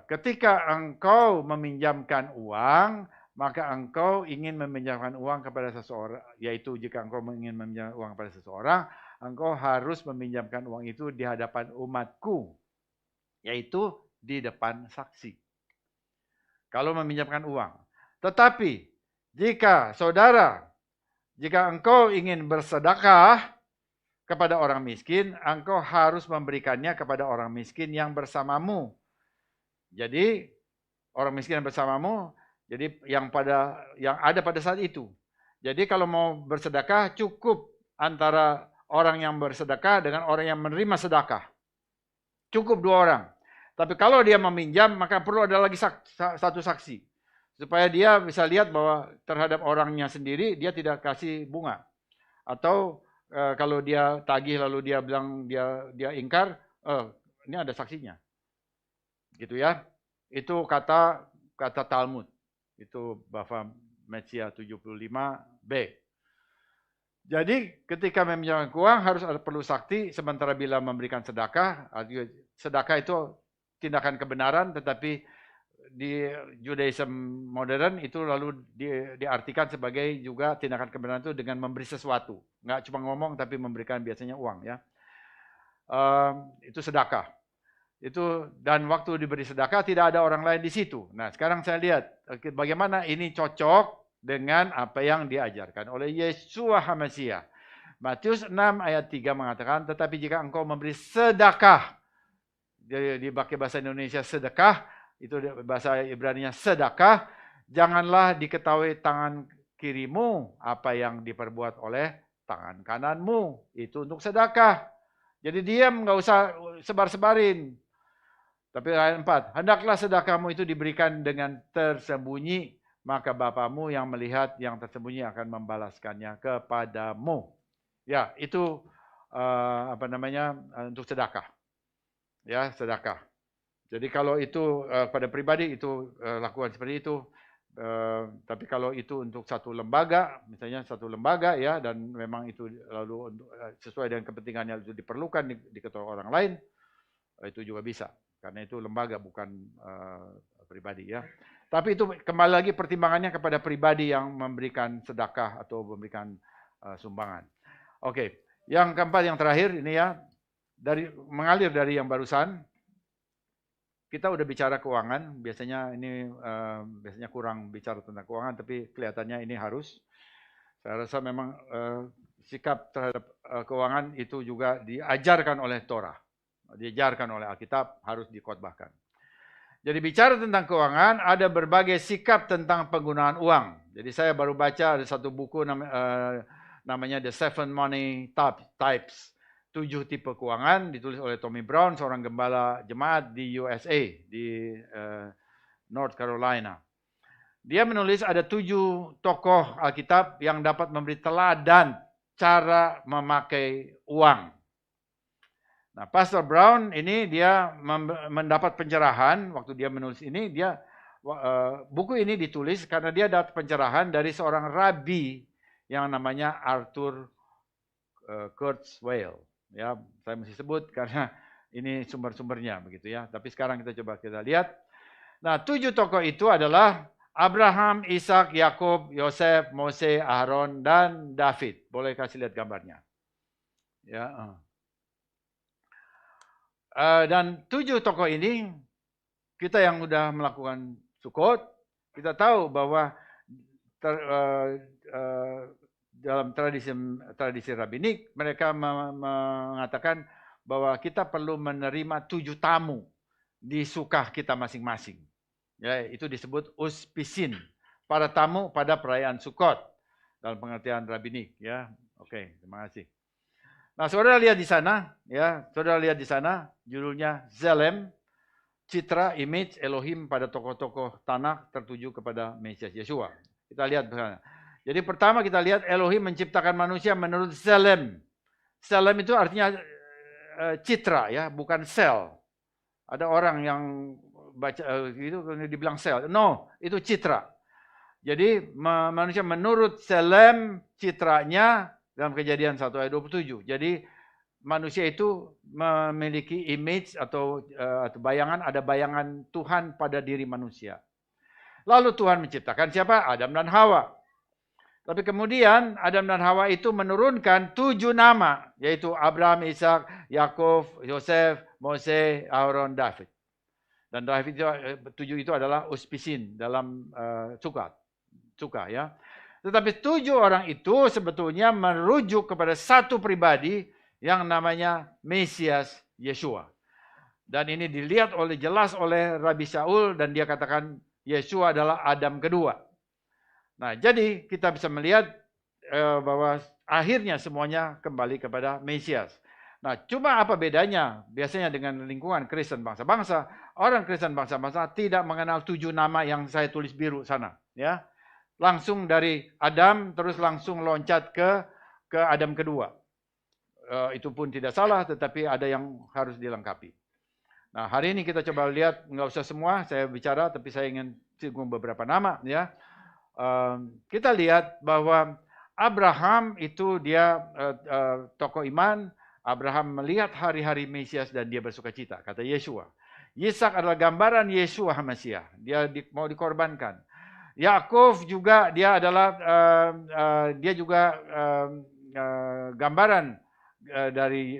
Ketika engkau meminjamkan uang, maka engkau ingin meminjamkan uang kepada seseorang, yaitu jika engkau ingin meminjamkan uang kepada seseorang, engkau harus meminjamkan uang itu di hadapan umatku, yaitu di depan saksi. Kalau meminjamkan uang. Tetapi jika engkau ingin bersedekah, kepada orang miskin, engkau harus memberikannya kepada orang miskin yang bersamamu. Jadi orang miskin yang bersamamu, jadi yang ada pada saat itu. Jadi kalau mau bersedekah cukup antara orang yang bersedekah dengan orang yang menerima sedekah. Cukup 2 orang. Tapi kalau dia meminjam, maka perlu ada lagi satu saksi. Supaya dia bisa lihat bahwa terhadap orangnya sendiri, dia tidak kasih bunga. Atau kalau dia tagih lalu dia bilang dia ingkar, ini ada saksinya. Gitu ya. Itu kata Talmud. Itu Bava Metzia 75b. Jadi ketika meminjamkan uang harus perlu sakti, sementara bila memberikan sedekah, sedekah itu tindakan kebenaran, tetapi di Judaism modern itu lalu diartikan sebagai juga tindakan kebenaran itu dengan memberi sesuatu, nggak cuma ngomong tapi memberikan biasanya uang ya. Itu sedekah. Itu dan waktu diberi sedekah tidak ada orang lain di situ. Nah sekarang saya lihat bagaimana ini cocok dengan apa yang diajarkan oleh Yeshua HaMasiah. Matius 6 ayat 3 mengatakan, tetapi jika engkau memberi sedekah, dipakai bahasa Indonesia sedekah, itu bahasa Ibrani-nya sedekah, janganlah diketahui tangan kirimu apa yang diperbuat oleh tangan kananmu. Itu untuk sedekah. Jadi diam, nggak usah sebar-sebarin. Tapi ayat 4, hendaklah sedekahmu itu diberikan dengan tersembunyi, maka Bapamu yang melihat yang tersembunyi akan membalaskannya kepadamu. Ya, itu untuk sedekah. Ya, sedekah. Jadi kalau itu pada pribadi itu lakukan seperti itu. Tapi kalau itu untuk satu lembaga, misalnya satu lembaga ya, dan memang itu lalu sesuai dengan kepentingannya itu diperlukan diketahui orang lain, itu juga bisa. Karena itu lembaga bukan pribadi ya. Tapi itu kembali lagi pertimbangannya kepada pribadi yang memberikan sedekah atau memberikan sumbangan. Oke, yang keempat yang terakhir ini ya, mengalir dari yang barusan. Kita udah bicara keuangan, biasanya kurang bicara tentang keuangan, tapi kelihatannya ini harus. Saya rasa memang sikap terhadap keuangan itu juga diajarkan oleh Torah, diajarkan oleh Alkitab, harus dikhotbahkan. Jadi bicara tentang keuangan, ada berbagai sikap tentang penggunaan uang. Jadi saya baru baca ada satu buku namanya The 7 Money Types. 7 tipe keuangan, ditulis oleh Tommy Brown, seorang gembala jemaat di USA, di North Carolina. Dia menulis ada 7 tokoh Alkitab yang dapat memberi teladan cara memakai uang. Nah, Pastor Brown ini dia mendapat pencerahan waktu dia menulis ini. Buku ini ditulis karena dia dapat pencerahan dari seorang rabi yang namanya Arthur Kurzweil. Ya, saya mesti sebut karena ini sumber-sumbernya begitu ya. Tapi sekarang kita lihat. Nah, 7 tokoh itu adalah Abraham, Ishak, Yakub, Yosef, Mose, Aaron, dan David. Boleh kasih lihat gambarnya. Ya. Dan 7 tokoh ini, kita yang sudah melakukan Sukkot, kita tahu bahwa dalam tradisi rabbinik, mereka mengatakan bahwa kita perlu menerima 7 tamu di Sukkah kita masing-masing. Ya, itu disebut uspisin, para tamu pada perayaan Sukkot dalam pengertian rabbinik. Ya, oke, terima kasih. Nah, saudara lihat di sana, ya, saudara lihat di sana, judulnya Zelem, citra image Elohim pada tokoh-tokoh Tanakh tertuju kepada Mesias Yeshua. Kita lihat bersama. Jadi pertama kita lihat Elohim menciptakan manusia menurut Zelem. Zelem itu artinya citra, ya, bukan sel. Ada orang yang baca itu dibilang sel. No, itu citra. Jadi manusia menurut Zelem citranya. Dalam Kejadian 1 ayat 27. Jadi manusia itu memiliki image atau bayangan, ada bayangan Tuhan pada diri manusia. Lalu Tuhan menciptakan siapa? Adam dan Hawa. Tapi kemudian Adam dan Hawa itu menurunkan 7 nama, yaitu Abraham, Ishak, Yakub, Yosef, Mose, Aaron, David. Dan David itu 7 itu adalah uspisin dalam Sukkah ya. Tetapi 7 orang itu sebetulnya merujuk kepada satu pribadi yang namanya Mesias Yeshua. Dan ini dilihat jelas oleh Rabi Shaul dan dia katakan Yeshua adalah Adam kedua. Nah, jadi kita bisa melihat bahwa akhirnya semuanya kembali kepada Mesias. Nah, cuma apa bedanya biasanya dengan lingkungan Kristen bangsa-bangsa? Orang Kristen bangsa-bangsa tidak mengenal 7 nama yang saya tulis biru sana, ya. Langsung dari Adam terus langsung loncat ke Adam kedua. Itu pun tidak salah, tetapi ada yang harus dilengkapi. Nah, hari ini kita coba lihat, nggak usah semua saya bicara, tapi saya ingin singgung beberapa nama, ya. Kita lihat bahwa Abraham itu dia tokoh iman. Abraham melihat hari-hari Mesias dan dia bersuka cita, kata Yeshua. Yisak adalah gambaran Yeshua Mesias. Dia mau dikorbankan. Yakov juga dia adalah gambaran dari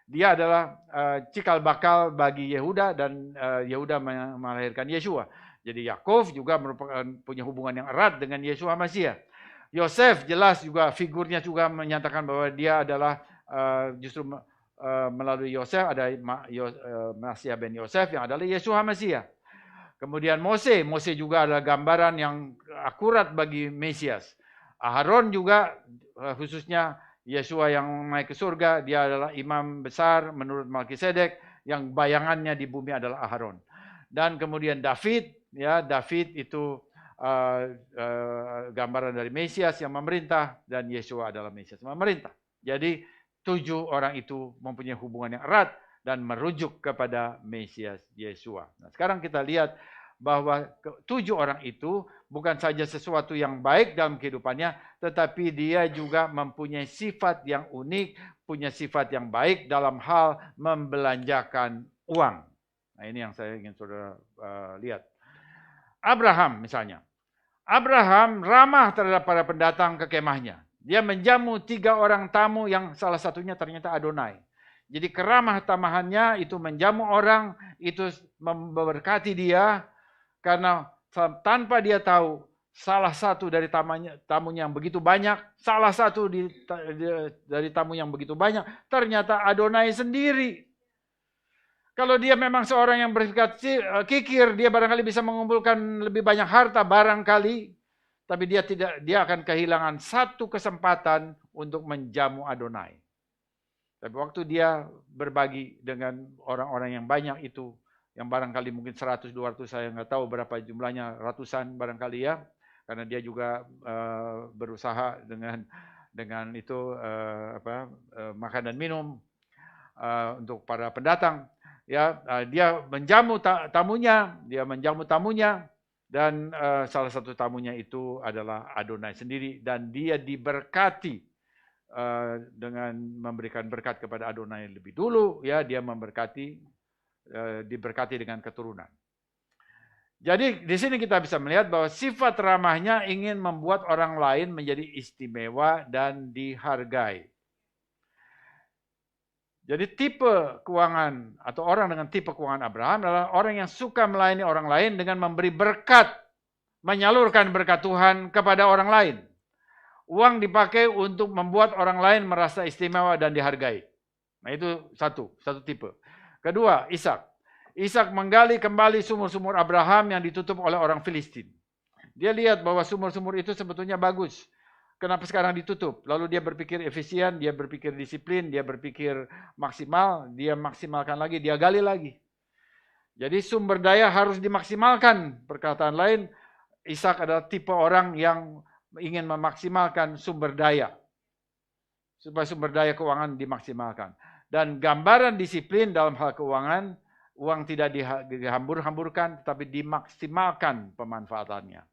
dia adalah cikal bakal bagi Yehuda dan Yehuda melahirkan Yeshua. Jadi Yakov juga merupakan punya hubungan yang erat dengan Yeshua Mesias. Yosef jelas juga figurnya juga menyatakan bahwa dia adalah justru melalui Yosef ada Mesias ben Yosef yang adalah Yeshua Mesias. Kemudian Mose juga adalah gambaran yang akurat bagi Mesias. Aharon juga khususnya Yeshua yang naik ke surga, dia adalah imam besar menurut Melkisedek yang bayangannya di bumi adalah Aharon. Dan kemudian David, ya David itu gambaran dari Mesias yang memerintah dan Yeshua adalah Mesias yang memerintah. Jadi 7 orang itu mempunyai hubungan yang erat dan merujuk kepada Mesias Yeshua. Nah, sekarang kita lihat bahwa 7 orang itu bukan saja sesuatu yang baik dalam kehidupannya, tetapi dia juga mempunyai sifat yang unik, punya sifat yang baik dalam hal membelanjakan uang. Nah, ini yang saya ingin saudara lihat. Abraham misalnya. Abraham ramah terhadap para pendatang ke kemahnya. Dia menjamu 3 orang tamu yang salah satunya ternyata Adonai. Jadi keramah tamahannya itu menjamu orang, itu memberkati dia, karena tanpa dia tahu salah satu dari tamunya yang begitu banyak, salah satu dari tamu yang begitu banyak, ternyata Adonai sendiri. Kalau dia memang seorang yang bersikap kikir, dia barangkali bisa mengumpulkan lebih banyak harta barangkali, tapi dia akan kehilangan satu kesempatan untuk menjamu Adonai. Tapi waktu dia berbagi dengan orang-orang yang banyak itu, yang barangkali mungkin 100, 200, saya nggak tahu berapa jumlahnya, ratusan barangkali ya, karena dia juga berusaha dengan itu makan dan minum untuk para pendatang. Ya, dia menjamu tamunya, dan salah satu tamunya itu adalah Adonai sendiri, dan dia diberkati dengan memberikan berkat kepada Adonai lebih dulu, ya dia diberkati dengan keturunan. Jadi di sini kita bisa melihat bahwa sifat ramahnya ingin membuat orang lain menjadi istimewa dan dihargai. Jadi tipe keuangan atau orang dengan tipe keuangan Abraham adalah orang yang suka melayani orang lain dengan memberi berkat, menyalurkan berkat Tuhan kepada orang lain. Uang dipakai untuk membuat orang lain merasa istimewa dan dihargai. Nah itu satu tipe. Kedua, Ishak. Ishak menggali kembali sumur-sumur Abraham yang ditutup oleh orang Filistin. Dia lihat bahwa sumur-sumur itu sebetulnya bagus. Kenapa sekarang ditutup? Lalu dia berpikir efisien, dia berpikir disiplin, dia berpikir maksimal, dia maksimalkan lagi, dia gali lagi. Jadi sumber daya harus dimaksimalkan. Perkataan lain, Ishak adalah tipe orang yang ingin memaksimalkan sumber daya. Supaya sumber daya keuangan dimaksimalkan. Dan gambaran disiplin dalam hal keuangan, uang tidak dihambur-hamburkan, tetapi dimaksimalkan pemanfaatannya.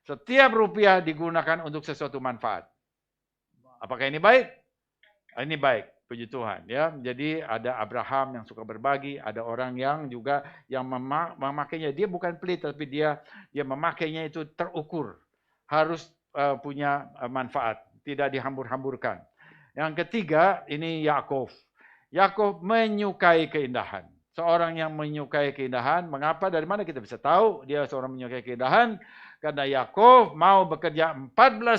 Setiap rupiah digunakan untuk sesuatu manfaat. Apakah ini baik? Ini baik, puji Tuhan. Ya, jadi ada Abraham yang suka berbagi, ada orang yang juga yang memakainya. Dia bukan pelit, tapi dia memakainya itu terukur, harus punya manfaat, tidak dihambur-hamburkan. Yang ketiga ini Yakov. Yakov menyukai keindahan. Seorang yang menyukai keindahan, mengapa? Dari mana kita bisa tahu dia seorang menyukai keindahan? Karena Yakov mau bekerja 14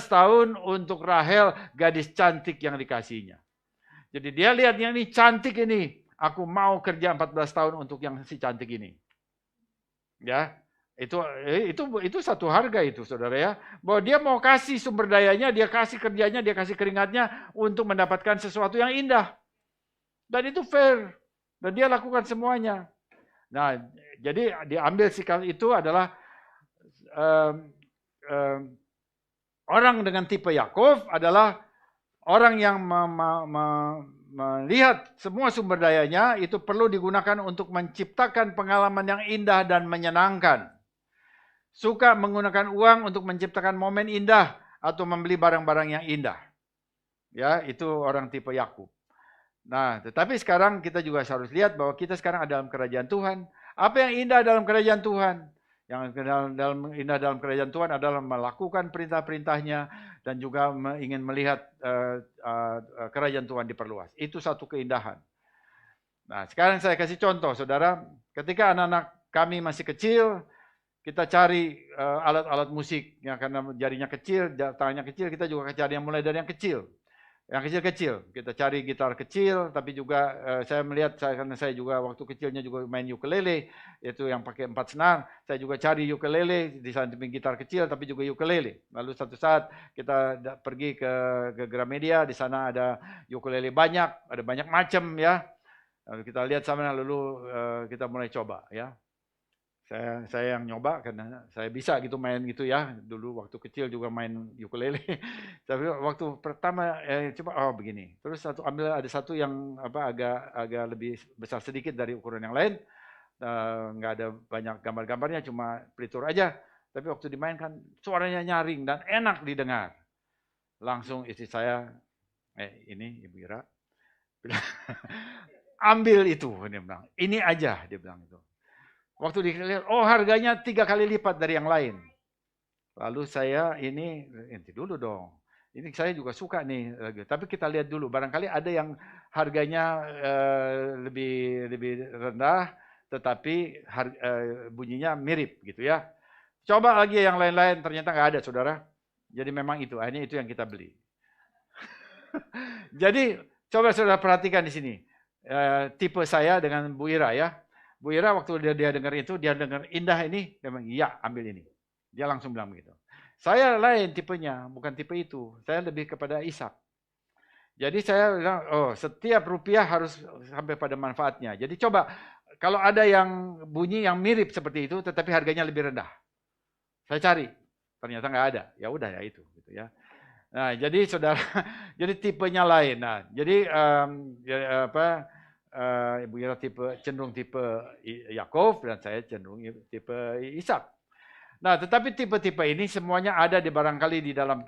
tahun untuk Rahel, gadis cantik yang dikasihnya. Jadi dia lihat yang ini cantik ini, aku mau kerja 14 tahun untuk yang si cantik ini. Ya, itu satu harga itu, saudara ya. Bahwa dia mau kasih sumber dayanya, dia kasih kerjanya, dia kasih keringatnya untuk mendapatkan sesuatu yang indah. Dan itu fair. Dan dia lakukan semuanya. Nah, jadi diambil sikap itu adalah orang dengan tipe Yakov adalah orang yang melihat semua sumber dayanya itu perlu digunakan untuk menciptakan pengalaman yang indah dan menyenangkan. Suka menggunakan uang untuk menciptakan momen indah atau membeli barang-barang yang indah. Ya, itu orang tipe Yakub. Nah, tetapi sekarang kita juga harus lihat bahwa kita sekarang ada dalam kerajaan Tuhan. Apa yang indah dalam kerajaan Tuhan? Yang indah dalam kerajaan Tuhan adalah melakukan perintah-perintahnya dan juga ingin melihat kerajaan Tuhan diperluas. Itu satu keindahan. Nah, sekarang saya kasih contoh, saudara. Ketika anak-anak kami masih kecil, kita cari alat-alat musik. Ya, karena jarinya kecil, tangannya kecil, kita juga cari yang mulai dari yang kecil. Yang kecil-kecil, kita cari gitar kecil, tapi juga saya melihat, karena saya juga waktu kecilnya juga main ukulele, itu yang pakai 4 senar, saya juga cari ukulele, di samping gitar kecil, tapi juga ukulele. Lalu satu saat kita pergi ke Gramedia, di sana ada ukulele banyak, ada banyak macam ya. Lalu kita lihat sama, lalu kita mulai coba ya. Saya yang nyoba karena saya bisa gitu main gitu ya. Dulu waktu kecil juga main ukulele. Tapi waktu pertama coba begini. Terus ada satu yang agak lebih besar sedikit dari ukuran yang lain. Nggak ada banyak gambar-gambarnya, cuma pelitur aja. Tapi waktu dimainkan suaranya nyaring dan enak didengar. Langsung istri saya, ini Ibu Ira, bilang, ambil itu, dia bilang. Ini aja, dia bilang itu. Waktu dilihat, harganya 3 kali lipat dari yang lain. Lalu saya nanti dulu dong. Ini saya juga suka nih. Tapi kita lihat dulu, barangkali ada yang harganya lebih rendah, tetapi bunyinya mirip gitu ya. Coba lagi yang lain-lain, ternyata nggak ada, saudara. Jadi memang itu, akhirnya itu yang kita beli. Jadi coba saudara perhatikan di sini. Tipe saya dengan Bu Ira ya. Bu Ira waktu dia dengar itu, dia dengar indah ini, dia bilang, iya ambil ini. Dia langsung bilang begitu. Saya lain tipenya, bukan tipe itu. Saya lebih kepada Ishak. Jadi saya bilang, setiap rupiah harus sampai pada manfaatnya. Jadi coba, kalau ada yang bunyi yang mirip seperti itu, tetapi harganya lebih rendah. Saya cari, ternyata nggak ada. Ya udah ya itu, gitu ya. Nah, jadi saudara, jadi tipenya lain. Nah, jadi Ibu Ira cenderung tipe Yakov dan saya cenderung tipe Ishak. Nah, tetapi tipe-tipe ini semuanya ada di barangkali di dalam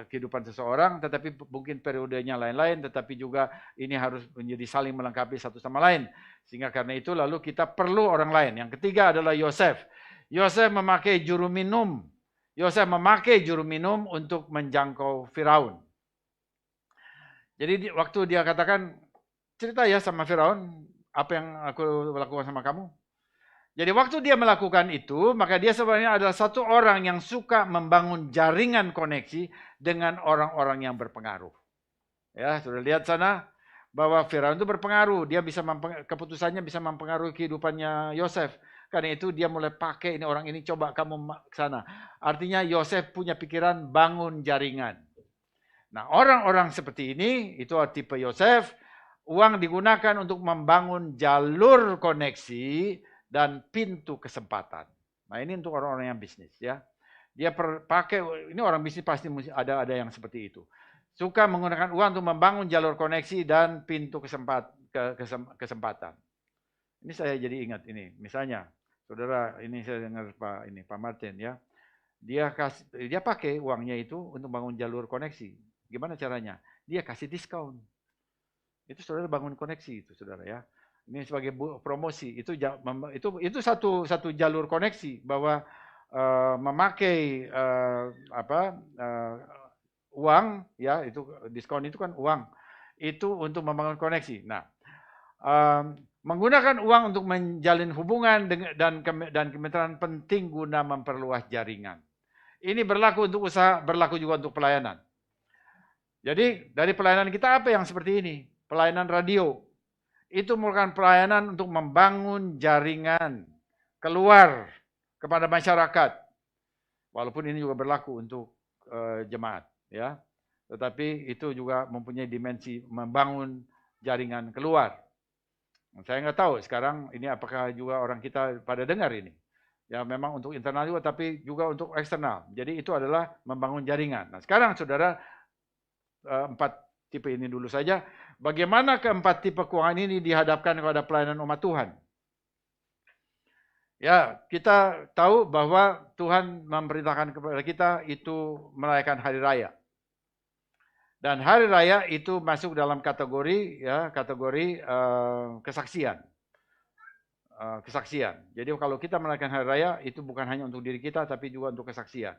kehidupan seseorang, tetapi mungkin periodenya lain-lain, tetapi juga ini harus menjadi saling melengkapi satu sama lain. Sehingga karena itu lalu kita perlu orang lain. Yang ketiga adalah Yosef. Yosef memakai juru minum. Yosef memakai juru minum untuk menjangkau Firaun. Jadi waktu dia katakan, cerita ya sama Firaun, apa yang aku lakukan sama kamu. Jadi waktu dia melakukan itu, maka dia sebenarnya adalah satu orang yang suka membangun jaringan koneksi dengan orang-orang yang berpengaruh. Ya, sudah lihat sana bahwa Firaun itu berpengaruh, dia bisa keputusannya bisa mempengaruhi kehidupannya Yosef. Karena itu dia mulai pakai ini orang ini, coba kamu ke sana. Artinya Yosef punya pikiran bangun jaringan. Nah, orang-orang seperti ini itu tipe Yosef. Uang digunakan untuk membangun jalur koneksi dan pintu kesempatan. Nah, ini untuk orang-orang yang bisnis ya. Dia pakai, ini orang bisnis pasti ada yang seperti itu. Suka menggunakan uang untuk membangun jalur koneksi dan pintu kesempatan. Ini saya jadi ingat ini. Misalnya, saudara, ini saya dengar Pak Martin ya. Dia pakai uangnya itu untuk bangun jalur koneksi. Gimana caranya? Dia kasih diskon. Itu saudara bangun koneksi itu saudara ya. Ini sebagai promosi itu satu jalur koneksi bahwa memakai uang ya, itu diskon itu kan uang itu untuk membangun koneksi. Nah, Menggunakan uang untuk menjalin hubungan dan kemitraan penting guna memperluas jaringan. Ini berlaku untuk usaha, berlaku juga untuk pelayanan. Jadi dari pelayanan kita apa yang seperti ini? Pelayanan radio. Itu merupakan pelayanan untuk membangun jaringan keluar kepada masyarakat. Walaupun ini juga berlaku untuk jemaat, ya. Tetapi itu juga mempunyai dimensi membangun jaringan keluar. Saya nggak tahu sekarang ini apakah juga orang kita pada dengar ini. Ya memang untuk internal juga, tapi juga untuk eksternal. Jadi itu adalah membangun jaringan. Nah sekarang saudara, 4 tipe ini dulu saja. Bagaimana keempat tipe keuangan ini dihadapkan kepada pelayanan umat Tuhan? Ya, kita tahu bahwa Tuhan memerintahkan kepada kita itu merayakan hari raya. Dan hari raya itu masuk dalam kategori kesaksian. Kesaksian. Jadi kalau kita merayakan hari raya itu bukan hanya untuk diri kita tapi juga untuk kesaksian.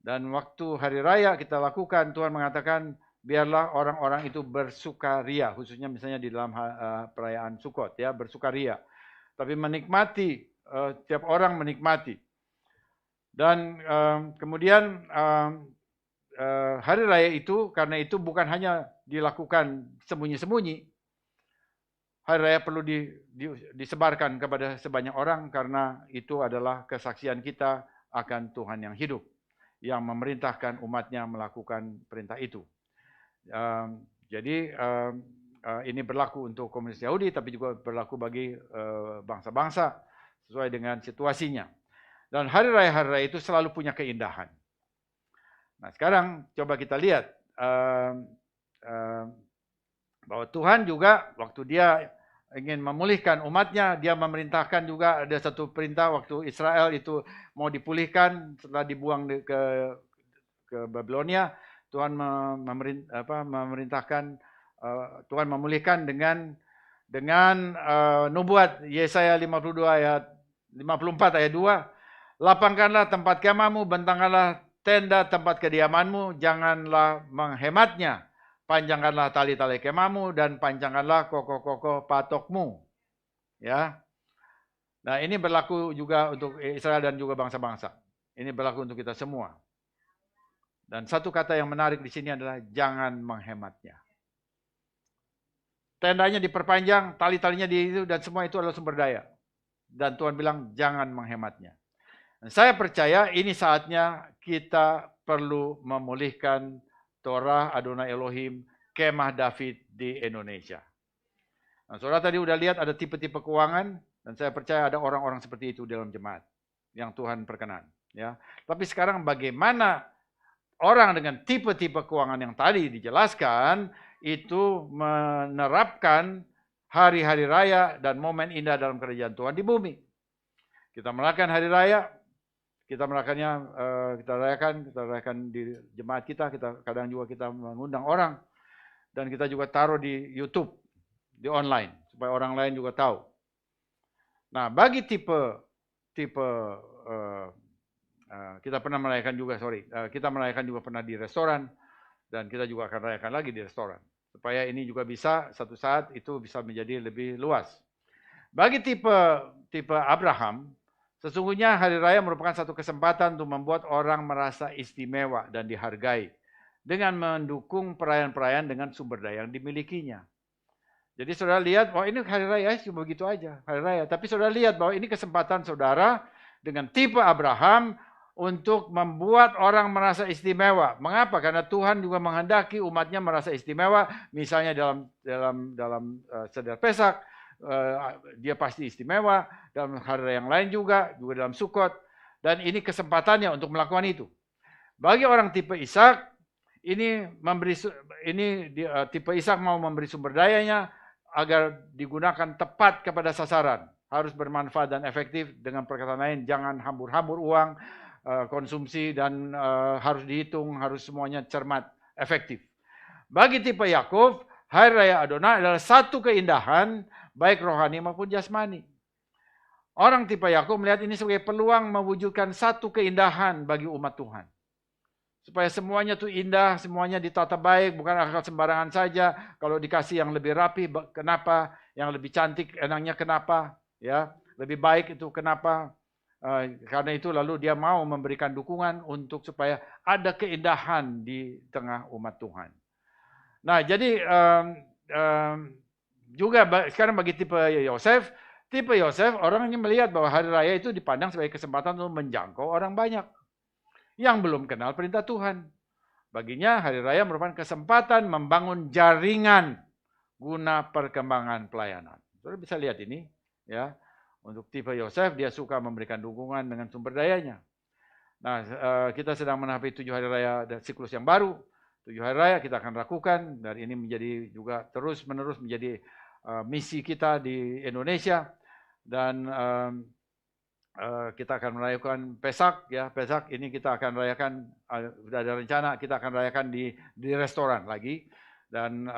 Dan waktu hari raya kita lakukan, Tuhan mengatakan biarlah orang-orang itu bersukaria, khususnya misalnya di dalam perayaan Sukot, ya, bersukaria. Tapi menikmati, tiap orang menikmati. Dan kemudian hari raya itu, karena itu bukan hanya dilakukan sembunyi-sembunyi. Hari raya perlu disebarkan kepada sebanyak orang karena itu adalah kesaksian kita akan Tuhan yang hidup, yang memerintahkan umatnya melakukan perintah itu. Jadi ini berlaku untuk komunitas Yahudi, tapi juga berlaku bagi bangsa-bangsa sesuai dengan situasinya. Dan hari raya itu selalu punya keindahan. Nah sekarang coba kita lihat bahwa Tuhan juga waktu dia ingin memulihkan umatnya, dia memerintahkan juga ada satu perintah waktu Israel itu mau dipulihkan setelah dibuang ke Babilonia. Tuhan memerintahkan, Tuhan memulihkan dengan nubuat Yesaya 54 ayat 2. Lapangkanlah tempat kemahmu, bentangkanlah tenda tempat kediamanmu, janganlah menghematnya. Panjangkanlah tali-tali kemahmu dan panjangkanlah kokoh-kokoh patokmu. Ya. Nah, ini berlaku juga untuk Israel dan juga bangsa-bangsa. Ini berlaku untuk kita semua. Dan satu kata yang menarik di sini adalah jangan menghematnya. Tendanya diperpanjang, tali-talinya itu dan semua itu adalah sumber daya. Dan Tuhan bilang jangan menghematnya. Saya percaya ini saatnya kita perlu memulihkan Torah Adonai Elohim, Kemah David di Indonesia. Nah, saudara tadi udah lihat ada tipe-tipe keuangan, dan saya percaya ada orang-orang seperti itu dalam jemaat yang Tuhan perkenan. Ya. Tapi sekarang bagaimana orang dengan tipe-tipe keuangan yang tadi dijelaskan itu menerapkan hari-hari raya dan momen indah dalam kerajaan Tuhan di bumi. Kita merayakan hari raya, kita merayakannya, kita rayakan di jemaat kita kadang juga kita mengundang orang, dan kita juga taruh di YouTube, di online, supaya orang lain juga tahu. Nah, bagi kita pernah merayakan juga, kita merayakan juga pernah di restoran, dan kita juga akan rayakan lagi di restoran, supaya ini juga bisa satu saat itu bisa menjadi lebih luas. Bagi tipe Abraham, sesungguhnya hari raya merupakan satu kesempatan untuk membuat orang merasa istimewa dan dihargai dengan mendukung perayaan-perayaan dengan sumber daya yang dimilikinya. Jadi saudara lihat, ini hari raya cuma begitu aja, hari raya. Tapi saudara lihat bahwa ini kesempatan saudara dengan tipe Abraham untuk membuat orang merasa istimewa. Mengapa? Karena Tuhan juga menghendaki umatnya merasa istimewa. Misalnya dalam sedar Pesak, dia pasti istimewa, dalam hari yang lain juga dalam Sukot, dan ini kesempatannya untuk melakukan itu. Bagi orang tipe Ishak, tipe Ishak mau memberi sumber dayanya agar digunakan tepat kepada sasaran, harus bermanfaat dan efektif. Dengan perkataan lain, jangan hambur-hambur uang konsumsi, dan harus dihitung, harus semuanya cermat, efektif. Bagi tipe Yakub, hari raya Adonai adalah satu keindahan baik rohani maupun jasmani. Orang tipe Yakub melihat ini sebagai peluang mewujudkan satu keindahan bagi umat Tuhan. Supaya semuanya itu indah, semuanya ditata baik, bukan akal sembarangan saja. Kalau dikasih yang lebih rapi, kenapa? yang lebih cantik enaknya kenapa, ya, lebih baik itu kenapa. Karena itu lalu dia mau memberikan dukungan untuk supaya ada keindahan di tengah umat Tuhan. Nah, jadi juga sekarang bagi tipe Yosef orang ini melihat bahwa hari raya itu dipandang sebagai kesempatan untuk menjangkau orang banyak yang belum kenal perintah Tuhan. Baginya hari raya merupakan kesempatan membangun jaringan guna perkembangan pelayanan. Saudara bisa lihat ini, ya. Untuk tipe Yosef, dia suka memberikan dukungan dengan sumber dayanya. Nah, kita sedang menapi 7 hari raya dan siklus yang baru. 7 hari raya kita akan lakukan, dan ini menjadi juga terus-menerus menjadi misi kita di Indonesia. Dan kita akan merayakan Pesak, ya. Pesak ini kita akan rayakan, sudah ada rencana kita akan rayakan di restoran lagi. Dan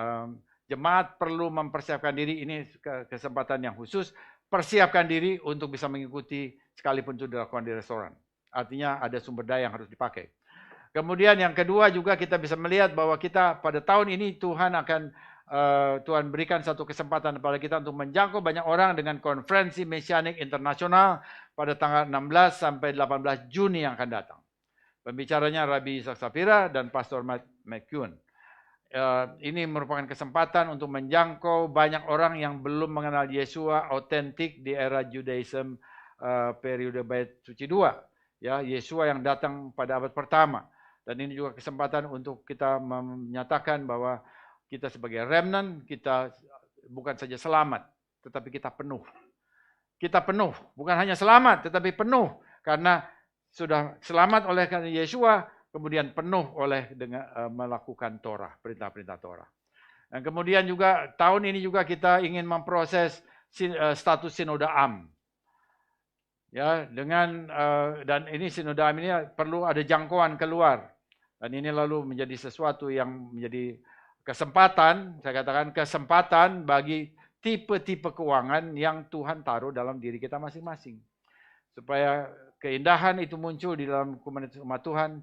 jemaat perlu mempersiapkan diri, ini kesempatan yang khusus. Persiapkan diri untuk bisa mengikuti sekalipun itu dilakukan di restoran. Artinya ada sumber daya yang harus dipakai. Kemudian yang kedua juga kita bisa melihat bahwa kita pada tahun ini Tuhan berikan satu kesempatan kepada kita untuk menjangkau banyak orang dengan konferensi Mesianik Internasional pada tanggal 16 sampai 18 Juni yang akan datang. Pembicaranya Rabbi Isaac Safira dan Pastor Matt McCune. Ini merupakan kesempatan untuk menjangkau banyak orang yang belum mengenal Yesua otentik di era Judaism periode Bait Suci II. Ya, Yesua yang datang pada abad pertama. Dan ini juga kesempatan untuk kita menyatakan bahwa kita sebagai remnant, kita bukan saja selamat, tetapi kita penuh. Kita penuh, bukan hanya selamat, tetapi penuh. Karena sudah selamat oleh Yesua, kemudian penuh oleh dengan melakukan Torah, perintah-perintah Torah. Dan kemudian juga tahun ini juga kita ingin memproses status Sinode Am. Ya, dan ini Sinode Am ini perlu ada jangkauan keluar. Dan ini lalu menjadi sesuatu yang menjadi kesempatan, saya katakan kesempatan bagi tipe-tipe keuangan yang Tuhan taruh dalam diri kita masing-masing. Supaya keindahan itu muncul di dalam komunitas umat Tuhan,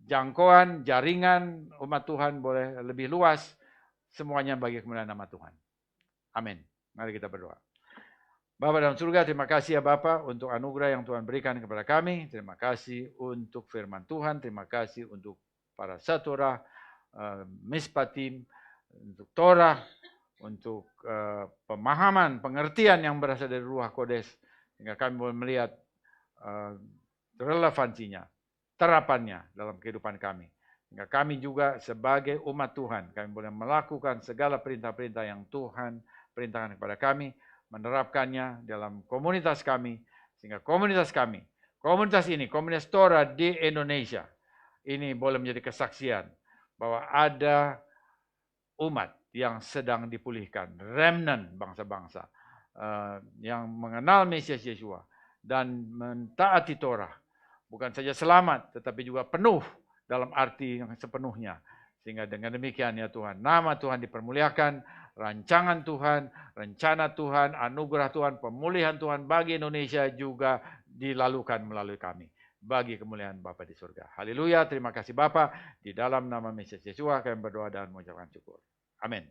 jangkauan, jaringan umat Tuhan boleh lebih luas, semuanya bagi kemuliaan nama Tuhan. Amin. Mari kita berdoa. Bapa dalam surga, terima kasih ya Bapa untuk anugerah yang Tuhan berikan kepada kami. Terima kasih untuk firman Tuhan, terima kasih untuk para satora, mispatim, untuk Torah, untuk pemahaman, pengertian yang berasal dari Ruach Kodes, sehingga kami boleh melihat relevansinya, terapannya dalam kehidupan kami. Sehingga kami juga sebagai umat Tuhan, kami boleh melakukan segala perintah-perintah yang Tuhan perintahkan kepada kami, menerapkannya dalam komunitas kami, sehingga komunitas kami, komunitas ini, komunitas Torah di Indonesia, ini boleh menjadi kesaksian bahwa ada umat yang sedang dipulihkan, remnant bangsa-bangsa yang mengenal Mesias Yesua dan mentaati Torah. Bukan saja selamat, tetapi juga penuh dalam arti yang sepenuhnya. Sehingga dengan demikian ya Tuhan, nama Tuhan dipermuliakan, rancangan Tuhan, rencana Tuhan, anugerah Tuhan, pemulihan Tuhan bagi Indonesia juga dilalukan melalui kami. Bagi kemuliaan Bapa di surga. Haleluya, terima kasih Bapa. Di dalam nama Mesias Yesua kami berdoa dan mengucapkan syukur. Amin.